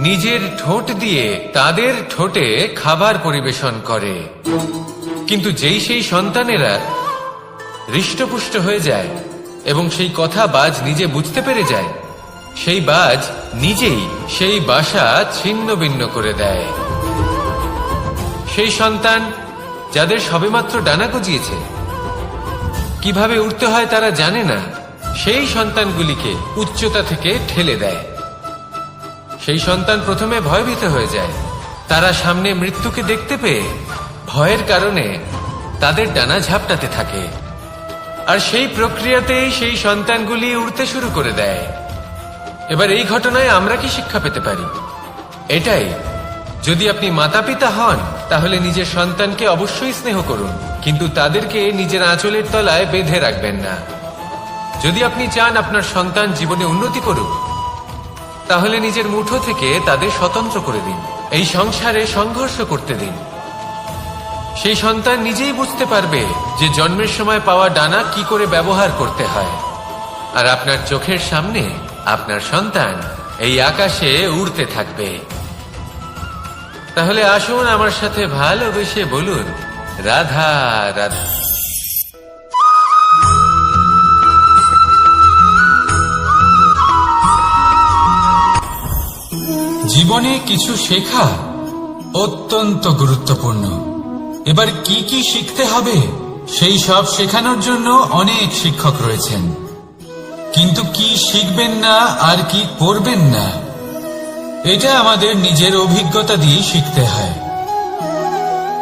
নিজের ঠোঁট দিয়ে তাদের ঠোঁটে খাবার পরিবেশন করে। কিন্তু যেই সেই সন্তানেরা হৃষ্টপুষ্ট হয়ে যায় এবং সেই কথা বাজ নিজে বুঝতে পেরে যায়, সেই বাজ নিজেই সেই বাসা ছিন্ন ভিন্ন করে দেয়। সেই সন্তান যাদের সবেমাত্র ডানা গজিয়েছে, কিভাবে উড়তে হয় তারা জানে না, সেই সন্তানগুলিকে উচ্চতা থেকে ঠেলে দেয়। সেই সন্তান প্রথমে ভয়ভীত হয়ে যায়। তারা সামনে মৃত্যুকে দেখতে পেয়ে ভয়ের কারণে তাদের ডানা ঝাপটাতে থাকে, আর সেই প্রক্রিয়াতেই সেই সন্তানগুলি উড়তে শুরু করে দেয়। এবার এই ঘটনায় আমরা কি শিক্ষা পেতে পারি? এটাই, যদি আপনি মাতা পিতা হন তাহলে নিজের সন্তানকে অবশ্যই স্নেহ করুন, কিন্তু তাদেরকে নিজের আঁচলের তলায় বেঁধে রাখবেন না। যদি আপনি চান আপনার সন্তান জীবনে উন্নতি করুক, তাহলে নিজের মুঠো থেকে তাদের স্বতন্ত্র করে দিন। এই সংসারে সংঘর্ষ করতে দিন। সেই সন্তান নিজেই বুঝতে পারবে যে জন্মের সময় পাওয়া ডানা কি করে ব্যবহার করতে হয়। আর আপনার চোখের সামনে আপনার সন্তান এই আকাশে উড়তে থাকবে। তাহলে আসুন আমার সাথে ভালোবেসে বলুন, রাধা রাধা। জীবনে কিছু শেখা অত্যন্ত গুরুত্বপূর্ণ। এবার কি কি শিখতে হবে সেই সব শেখানোর জন্য অনেক শিক্ষক রয়েছেন, কিন্তু কি শিখবেন না আর কি করবেন না এটা আমাদের নিজের অভিজ্ঞতা দিয়ে শিখতে হয়।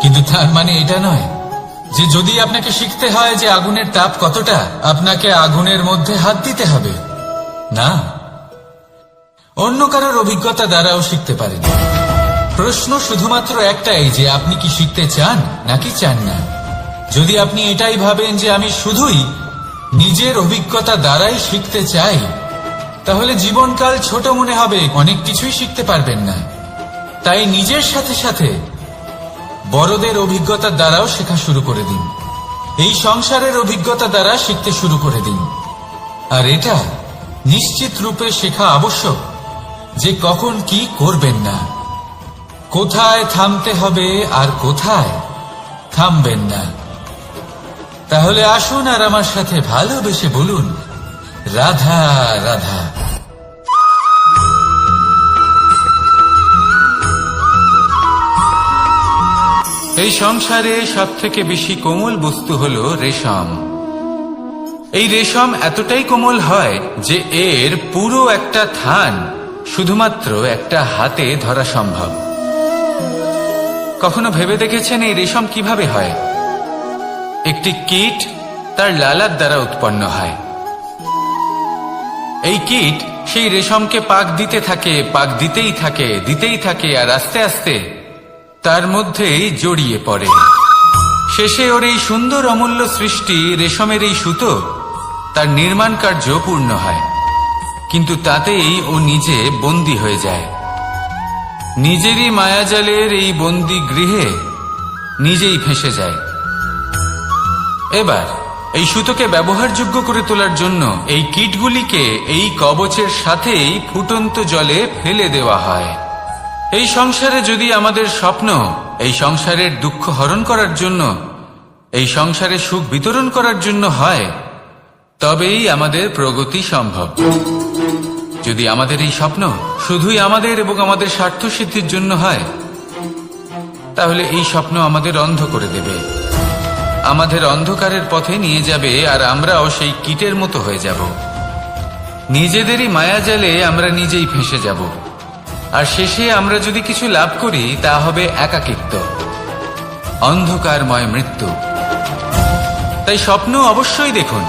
কিন্তু তার মানে এটা নয় যে যদি আপনাকে শিখতে হয় যে আগুনের তাপ কতটা, আপনাকে আগুনের মধ্যে হাত দিতে হবে। না, অন্য কারোর অভিজ্ঞতা দ্বারাও শিখতে পারেন। প্রশ্ন শুধুমাত্র একটাই যে আপনি কি শিখতে চান নাকি চান না। যদি আপনি এটাই ভাবেন যে আমি শুধুই নিজের অভিজ্ঞতা দ্বারাই শিখতে চাই, তাহলে জীবনকাল ছোট মনে হবে, অনেক কিছুই শিখতে পারবেন না। তাই নিজের সাথে সাথে বড়দের অভিজ্ঞতার দ্বারাও শেখা শুরু করে দিন। এই সংসারের অভিজ্ঞতা দ্বারা শিখতে শুরু করে দিন। আর এটা নিশ্চিত রূপে শেখা আবশ্যক যে কখন কি করবেন না, কোথায় থামতে হবে আর কোথায় থামবেন না। তাহলে আসুন আর আমার সাথে ভালোবেসে বলুন, রাধা রাধা। এই সংসারে সব থেকে বেশি কোমল বস্তু হলো রেশম। এই রেশম এতটাই কোমল হয় যে এর পুরো একটা থান শুধুমাত্র একটা হাতে ধরা সম্ভব। কখনো ভেবে দেখেছেন এই রেশম কিভাবে হয়? একটি কীট তার লালার দ্বারা উৎপন্ন হয়। এই কীট সেই রেশমকে পাক দিতে থাকে, পাক দিতেই থাকে, আর আস্তে আস্তে তার মধ্যেই জড়িয়ে পড়ে। শেষে ওর এই সুন্দর অমূল্য সৃষ্টি রেশমের এই সুতো তার নির্মাণ কার্য পূর্ণ হয়, কিন্তু তাতেই ও নিজে বন্দী হয়ে যায়। নিজেরই মায়াজালের এই বন্দী গৃহে নিজেই ফেঁসে যায়। এবার এই সুতোকে ব্যবহারযোগ্য করে তোলার জন্য এই কীটগুলিকে এই কবচের সাথেই ফুটন্ত জলে ফেলে দেওয়া হয়। এই সংসারে যদি আমাদের স্বপ্ন এই সংসারের দুঃখ হরণ করার জন্য, এই সংসারে সুখ বিতরণ করার জন্য হয়, তবেই আমাদের প্রগতি সম্ভব। যদি আমাদের এই স্বপ্ন শুধুই আমাদের এবং আমাদের স্বার্থ সিদ্ধির জন্য হয়, তাহলে এই স্বপ্ন আমাদের অন্ধ করে দেবে, আমাদের অন্ধকারের পথে নিয়ে যাবে, আর আমরাও সেই কীটের মতো হয়ে যাব। নিজেদেরই মায়াজালে আমরা নিজেই ফেঁসে যাব, আর শেষে আমরা যদি কিছু লাভ করি তা হবে একাকিত্ব, অন্ধকারময় মৃত্যু। তাই স্বপ্ন অবশ্যই দেখুন,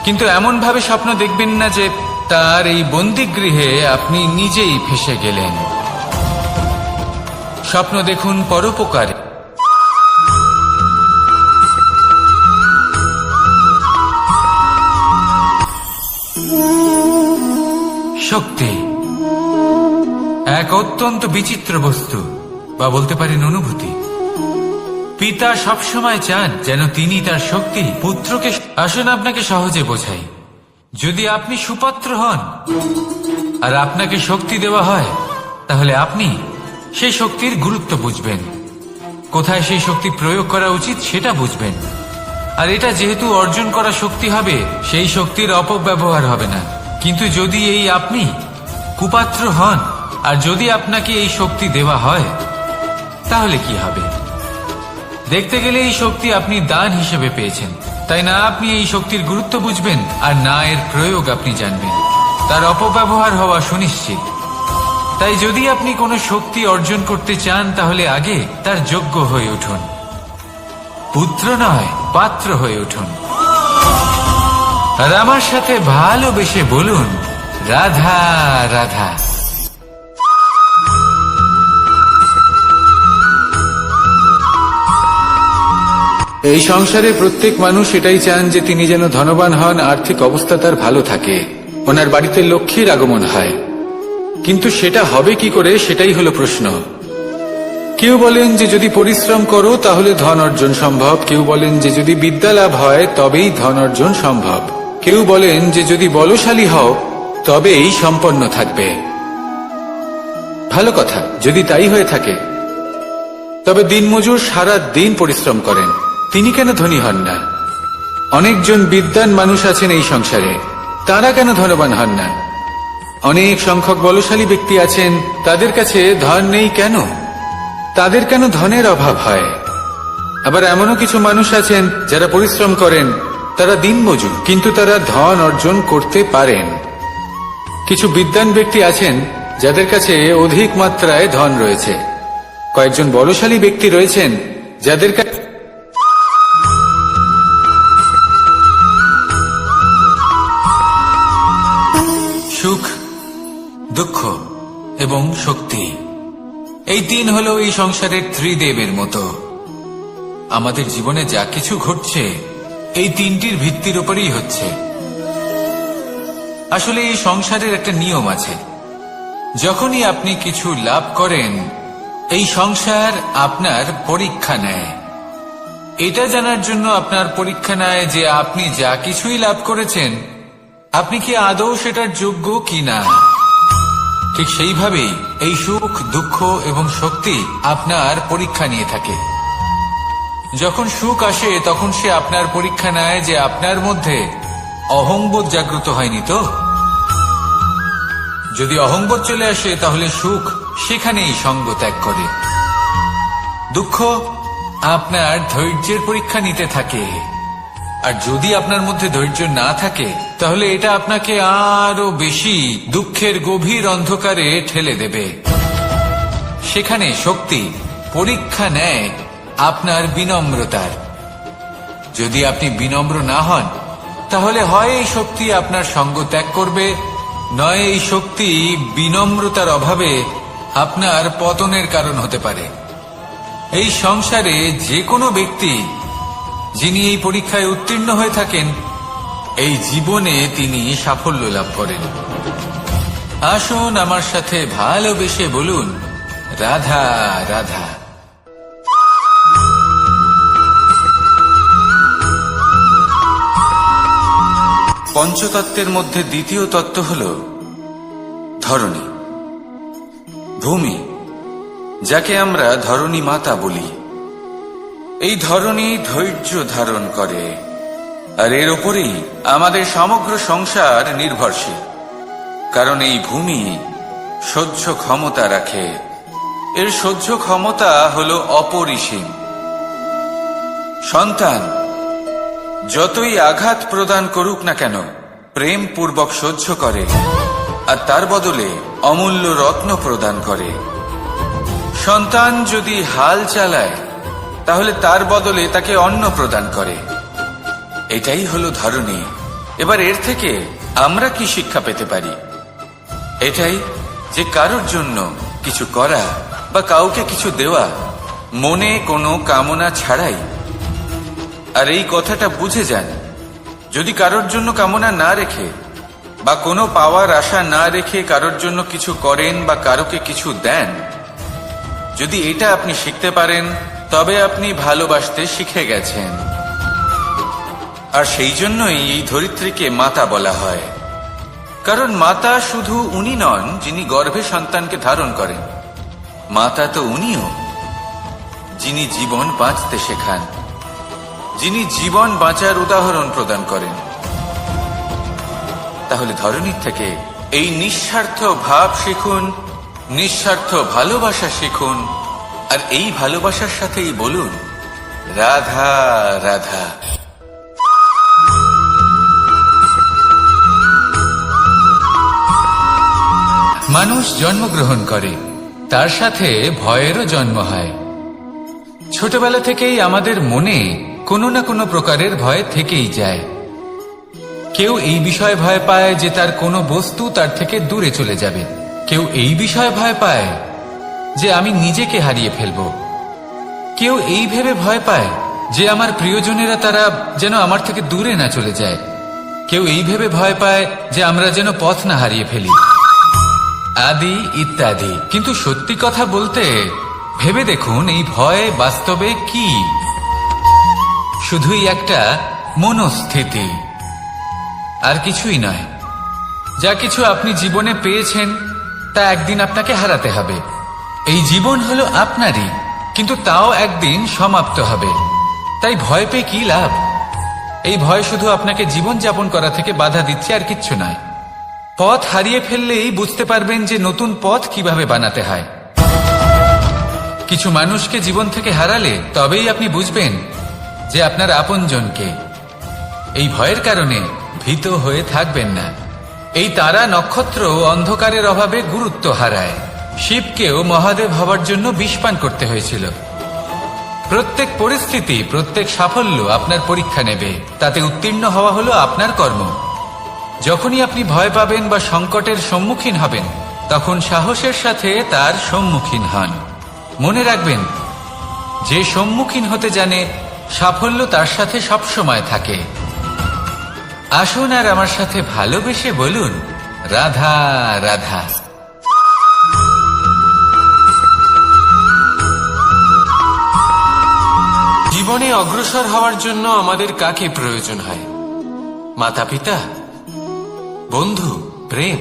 কিন্তু এমন ভাবে স্বপ্ন দেখবেন না যে তার এই বন্দিগৃহে আপনি নিজেই ফেঁসে গেলেন। স্বপ্ন দেখুন পরোপকারে। শক্তি এক অত্যন্ত বিচিত্র বস্তু, বা বলতে পারেন অনুভূতি। পিতা সবসময় চান যেন তিনি তার শক্তি পুত্রকে। আসুন আপনাকে সহজে বোঝাই। যদি আপনি সুপাত্র হন আর আপনাকে শক্তি দেওয়া হয়, তাহলে আপনি সেই শক্তির গুরুত্ব বুঝবেন, কোথায় সেই শক্তি প্রয়োগ করা উচিত সেটা বুঝবেন। আর এটা যেহেতু অর্জন করা শক্তি হবে, সেই শক্তির অপব্যবহার হবে না। কিন্তু যদি এই আপনি কুপাত্র হন আর যদি আপনাকে এই শক্তি দেওয়া হয় তাহলে কি হবে? দেখতে গেলে এই শক্তি আপনি দান হিসেবে পেয়েছেন, তাই না আপনি এই শক্তির গুরুত্ব বুঝবেন আর না এর প্রয়োগ আপনি জানবেন। তার অপব্যবহার হওয়া সুনিশ্চিত। তাই যদি আপনি কোনো শক্তি অর্জন করতে চান তাহলে আগে তার যোগ্য হয়ে উঠুন। পুত্র নয়, পাত্র হয়ে উঠুন। আর আমার সাথে ভালোবেসে বলুন, রাধা রাধা। এই সংসারে প্রত্যেক মানুষ এটাই চান যে তিনি যেন ধনবান হন, আর্থিক অবস্থা তার ভালো থাকে, ওনার বাড়িতে লক্ষ্মীর আগমন হয়। কিন্তু সেটা হবে কি করে, সেটাই হলো প্রশ্ন। কেউ বলেন যে যদি পরিশ্রম করো তাহলে ধন অর্জন সম্ভব, কেউ বলেন যে যদি বিদ্যা লাভ হয় তবেই ধন অর্জন সম্ভব, কেউ বলেন যে যদি বলশালী হও তবেই সম্পন্ন থাকবে। ভালো কথা, যদি তাই হয়ে থাকে তবে দিনমজুর সারা দিন পরিশ্রম করেন, তিনি কেন ধনী হন না? অনেকজন বিদ্বান মানুষ আছেন এই সংসারে, তারা কেন ধনবান হন না? অনেক সংখ্যক বলশালী ব্যক্তি আছেন, তাদের কাছে ধন নেই কেন? তাদের কেন ধনের অভাব হয়? আবার এমনও কিছু মানুষ আছেন যারা পরিশ্রম করেন, তারা দিনমজুর, কিন্তু তারা ধন অর্জন করতে পারেন। কিছু বিদ্বান ব্যক্তি আছেন যাদের কাছে অধিক মাত্রায় ধন রয়েছে। কয়েকজন বলশালী ব্যক্তি রয়েছেন যাদের কাছে সুখ, দুঃখ এবং শক্তি, এই তিন হলো এই সংসারের ত্রিদেবের মতো। আমাদের জীবনে যা কিছু ঘটছে এই তিনটির ভিত্তির উপরেই হচ্ছে। আসলে এই সংসারের একটা নিয়ম আছে, যখনই আপনি কিছু লাভ করেন এই সংসার আপনার পরীক্ষা নেয়। এটা জানার জন্য আপনার পরীক্ষা নেয় যে আপনি যা কিছুই লাভ করেছেন আপনি কি আদৌ সেটার যোগ্য কিনা। ঠিক সেইভাবেই এই সুখ, দুঃখ এবং শক্তি আপনার পরীক্ষা নিয়ে থাকে। যখন সুখ আসে তখন সে আপনার পরীক্ষা নেয় যে আপনার মধ্যে অহংবোধ জাগ্রত হয়নি তো। যদি অহংবোধ চলে আসে তাহলে সুখ সেখানেই সঙ্গ ত্যাগ করে। দুঃখ আপনার ধৈর্যের পরীক্ষা নিতে থাকে, আর যদি আপনার মধ্যে ধৈর্য না থাকে তাহলে এটা আপনাকে আরো বেশি দুঃখের গভীর অন্ধকারে ঠেলে দেবে। সেখানে শক্তি পরীক্ষা নেয় আপনার বিনম্রতার। যদি আপনি বিনম্র না হন তাহলে হয় এই শক্তি আপনার সঙ্গ ত্যাগ করবে, নয় এই শক্তি বিনম্রতার অভাবে আপনার পতনের কারণ হতে পারে। এই সংসারে যে কোনো ব্যক্তি যিনি এই পরীক্ষায় উত্তীর্ণ হয়ে থাকেন এই জীবনে তিনি সাফল্য লাভ করেন। আসুন আমার সাথে ভালোবেসে বলুন, রাধা রাধা। পঞ্চতত্ত্বের মধ্যে দ্বিতীয় তত্ত্ব হল ধরণী, ভূমি, যাকে আমরা ধরণী মাতা বলি। এই ধরণী ধৈর্য ধারণ করে, আর এর ওপরেই আমাদের সমগ্র সংসার নির্ভরশীল। কারণ এই ভূমি সহ্য ক্ষমতা রাখে, এর সহ্য ক্ষমতা হল অপরিসীম। সন্তান যতই আঘাত প্রদান করুক না কেন প্রেম পূর্বক সহ্য করে, আর তার বদলে অমূল্য রত্ন প্রদান করে। সন্তান যদি হাল চালায় তাহলে তার বদলে তাকে অন্ন প্রদান করে। এটাই হলো ধরণী। এবার এর থেকে আমরা কি শিক্ষা পেতে পারি? এটাই যে কারোর জন্য কিছু করা বা কাউকে কিছু দেওয়া মনে কোনো কামনা ছাড়াই। আর এই কথাটা বুঝে যান, যদি কারোর জন্য কামনা না রেখে বা কোনো পাওয়ার আশা না রেখে কারোর জন্য কিছু করেন বা কারোকে কিছু দেন, যদি এটা আপনি শিখতে পারেন তবে আপনি ভালোবাসতে শিখে গেছেন। আর সেই জন্যই এই ধরিত্রীকে মাতা বলা হয়। কারণ মাতা শুধু উনি নন যিনি গর্ভে সন্তানকে ধারণ করেন, মাতা তো উনিও যিনি জীবন বাঁচতে শেখান, যিনি জীবন বাঁচার উদাহরণ প্রদান করেন। তাহলে ধরনীর থেকে এই নিঃস্বার্থ ভাব শিখুন, নিঃস্বার্থ ভালোবাসা শিখুন, আর এই ভালোবাসার সাথেই বলুন রাধা রাধা। মানুষ জন্মগ্রহণ করে, তার সাথে ভয়েরও জন্ম হয়। ছোটবেলা থেকেই আমাদের মনে কোনো না কোনো প্রকারের ভয় থেকেই যায়। কেউ এই বিষয়ে ভয় পায় যে তার কোনো বস্তু তার থেকে দূরে চলে যাবে, কেউ এই বিষয়ে ভয় পায় যে আমি নিজেকে হারিয়ে ফেলব, কেউ এই ভেবে ভয় পায় যে আমার প্রিয়জনেরা তারা যেন আমার থেকে দূরে না চলে যায়, কেউ এই ভেবে ভয় পায় যে আমরা যেন পথ না হারিয়ে ফেলি, আদি ইত্যাদি। কিন্তু সত্যি কথা বলতে ভেবে দেখুন এই ভয় বাস্তবে কি? শুধুই একটা মনস্থিতি, আর কিছুই নয়। যা কিছু আপনি জীবনে পেয়েছেন তা একদিন আপনাকে হারাতে হবে। এই জীবন হলো আপনারই, কিন্তু তাও একদিন সমাপ্ত হবে। তাই ভয় পেয়ে কি লাভ? এই ভয় শুধু আপনাকে জীবন যাপন করা থেকে বাধা দিচ্ছে, আর কিচ্ছু নয়। পথ হারিয়ে ফেললেই বুঝতে পারবেন যে নতুন পথ কিভাবে বানাতে হয়। কিছু মানুষকে জীবন থেকে হারালে তবেই আপনি বুঝবেন যে আপনার আপনজনকে। এই ভয়ের কারণে ভীত হয়ে থাকবেন না। এই তারা নক্ষত্র অন্ধকারের অভাবে গুরুত্ব হারায়। শিবকেও মহাদেব হওয়ার জন্য বিষ পান করতে হয়েছিল। প্রত্যেক পরিস্থিতি, প্রত্যেক সাফল্য আপনার পরীক্ষা নেবে, তাতে উত্তীর্ণ হওয়া হলো আপনার কর্ম। যখনই আপনি ভয় পাবেন বা সংকটের সম্মুখীন হবেন, তখন সাহসের সাথে তার সম্মুখীন হন। মনে রাখবেন, যে সম্মুখীন হতে জানে সাফল্য তার সাথে সবসময় থাকে। আসুন আর আমার সাথে ভালোবেসে বলুন রাধা রাধা। জীবনে অগ্রসর হওয়ার জন্য আমাদের কাকে প্রয়োজন হয়? মাতা পিতা, বন্ধু, প্রেম,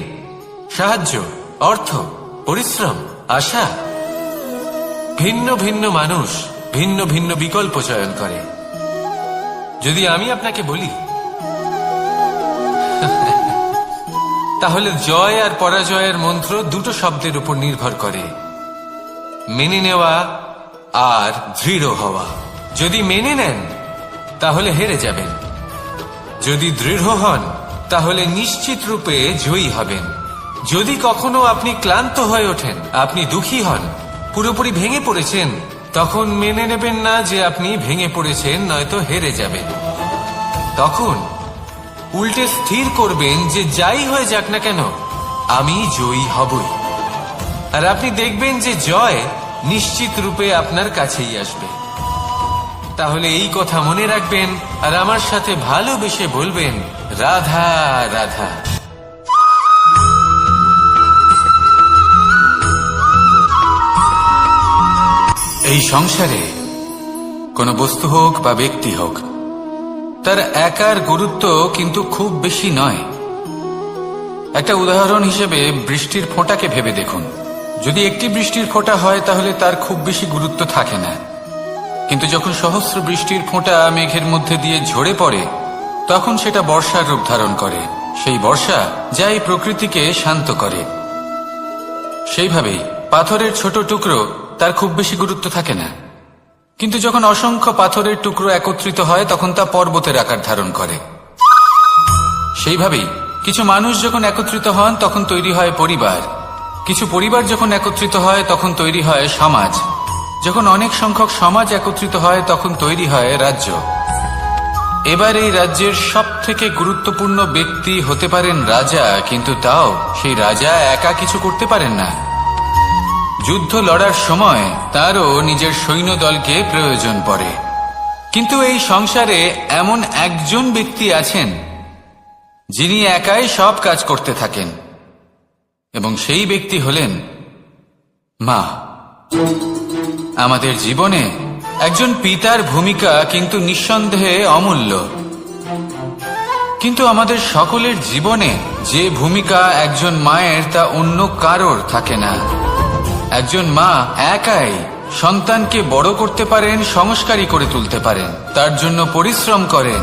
সাহায্য, অর্থ, পরিশ্রম, আশা। ভিন্ন ভিন্ন মানুষ ভিন্ন ভিন্ন বিকল্প চয়ন করে। যদি আমি আপনাকে বলি তাহলে জয় আর পরাজয়ের মন্ত্র দুটো শব্দের উপর নির্ভর করে, মেনে নেওয়া আর দৃঢ় হওয়া। যদি মেনে নেন তাহলে হেরে যাবেন, যদি দৃঢ় হন তাহলে নিশ্চিত রূপে জয়ী হবেন। যদি কখনো আপনি ক্লান্ত হয়ে ওঠেন, আপনি দুঃখী হন, পুরোপুরি ভেঙে পড়েছেন, তখন মেনে নেবেন না যে আপনি ভেঙে পড়েছেন, নয়তো হেরে যাবেন। তখন উল্টে স্থির করবেন যে যাই হয়ে যাক না কেন আমি জয়ী হবই। আর আপনি দেখবেন যে জয় নিশ্চিত রূপে আপনার কাছেই আসবে। তাহলে এই কথা মনে রাখবেন আর আমার সাথে ভালোবেসে বলবেন রাধা রাধা। এই সংসারে কোনো বস্তু হোক বা ব্যক্তি হোক, তার একার গুরুত্ব কিন্তু খুব বেশি নয়। একটা উদাহরণ হিসেবে বৃষ্টির ফোঁটাকে ভেবে দেখুন। যদি একটি বৃষ্টির ফোঁটা হয় তাহলে তার খুব বেশি গুরুত্ব থাকে না, কিন্তু যখন সহস্র বৃষ্টির ফোঁটা মেঘের মধ্যে দিয়ে ঝরে পড়ে, তখন সেটা বর্ষার রূপ ধারণ করে। সেই বর্ষা যা এই প্রকৃতিকে শান্ত করে। সেইভাবেই পাথরের ছোট টুকরো, তার খুব বেশি গুরুত্ব থাকে না, কিন্তু যখন অসংখ্য পাথরের টুকরো একত্রিত হয় তখন তা পর্বতের আকার ধারণ করে। সেইভাবেই কিছু মানুষ যখন একত্রিত হন তখন তৈরি হয় পরিবার, কিছু পরিবার যখন একত্রিত হয় তখন তৈরি হয় সমাজ, যখন অনেক সংখ্যক সমাজ একত্রিত হয় তখন তৈরি হয় রাজ্য। এবার এই রাজ্যের সব থেকে গুরুত্বপূর্ণ ব্যক্তি হতে পারেন রাজা, কিন্তু তাও সেই রাজা একা কিছু করতে পারেন না। যুদ্ধ লড়ার সময় তারও নিজের সৈন্যদলকে প্রয়োজন পড়ে। কিন্তু এই সংসারে এমন একজন ব্যক্তি আছেন যিনি একাই সব কাজ করতে থাকেন, এবং সেই ব্যক্তি হলেন মা। আমাদের জীবনে একজন পিতার ভূমিকা কিন্তু নিঃসন্দেহে অমূল্য, কিন্তু আমাদের সকলের জীবনে যে ভূমিকা একজন মায়ের তা অন্য কারোর থাকে না। একজন মা একাই সন্তানকে বড় করতে পারেন, সংস্কারী করে তুলতে পারেন, তার জন্য পরিশ্রম করেন,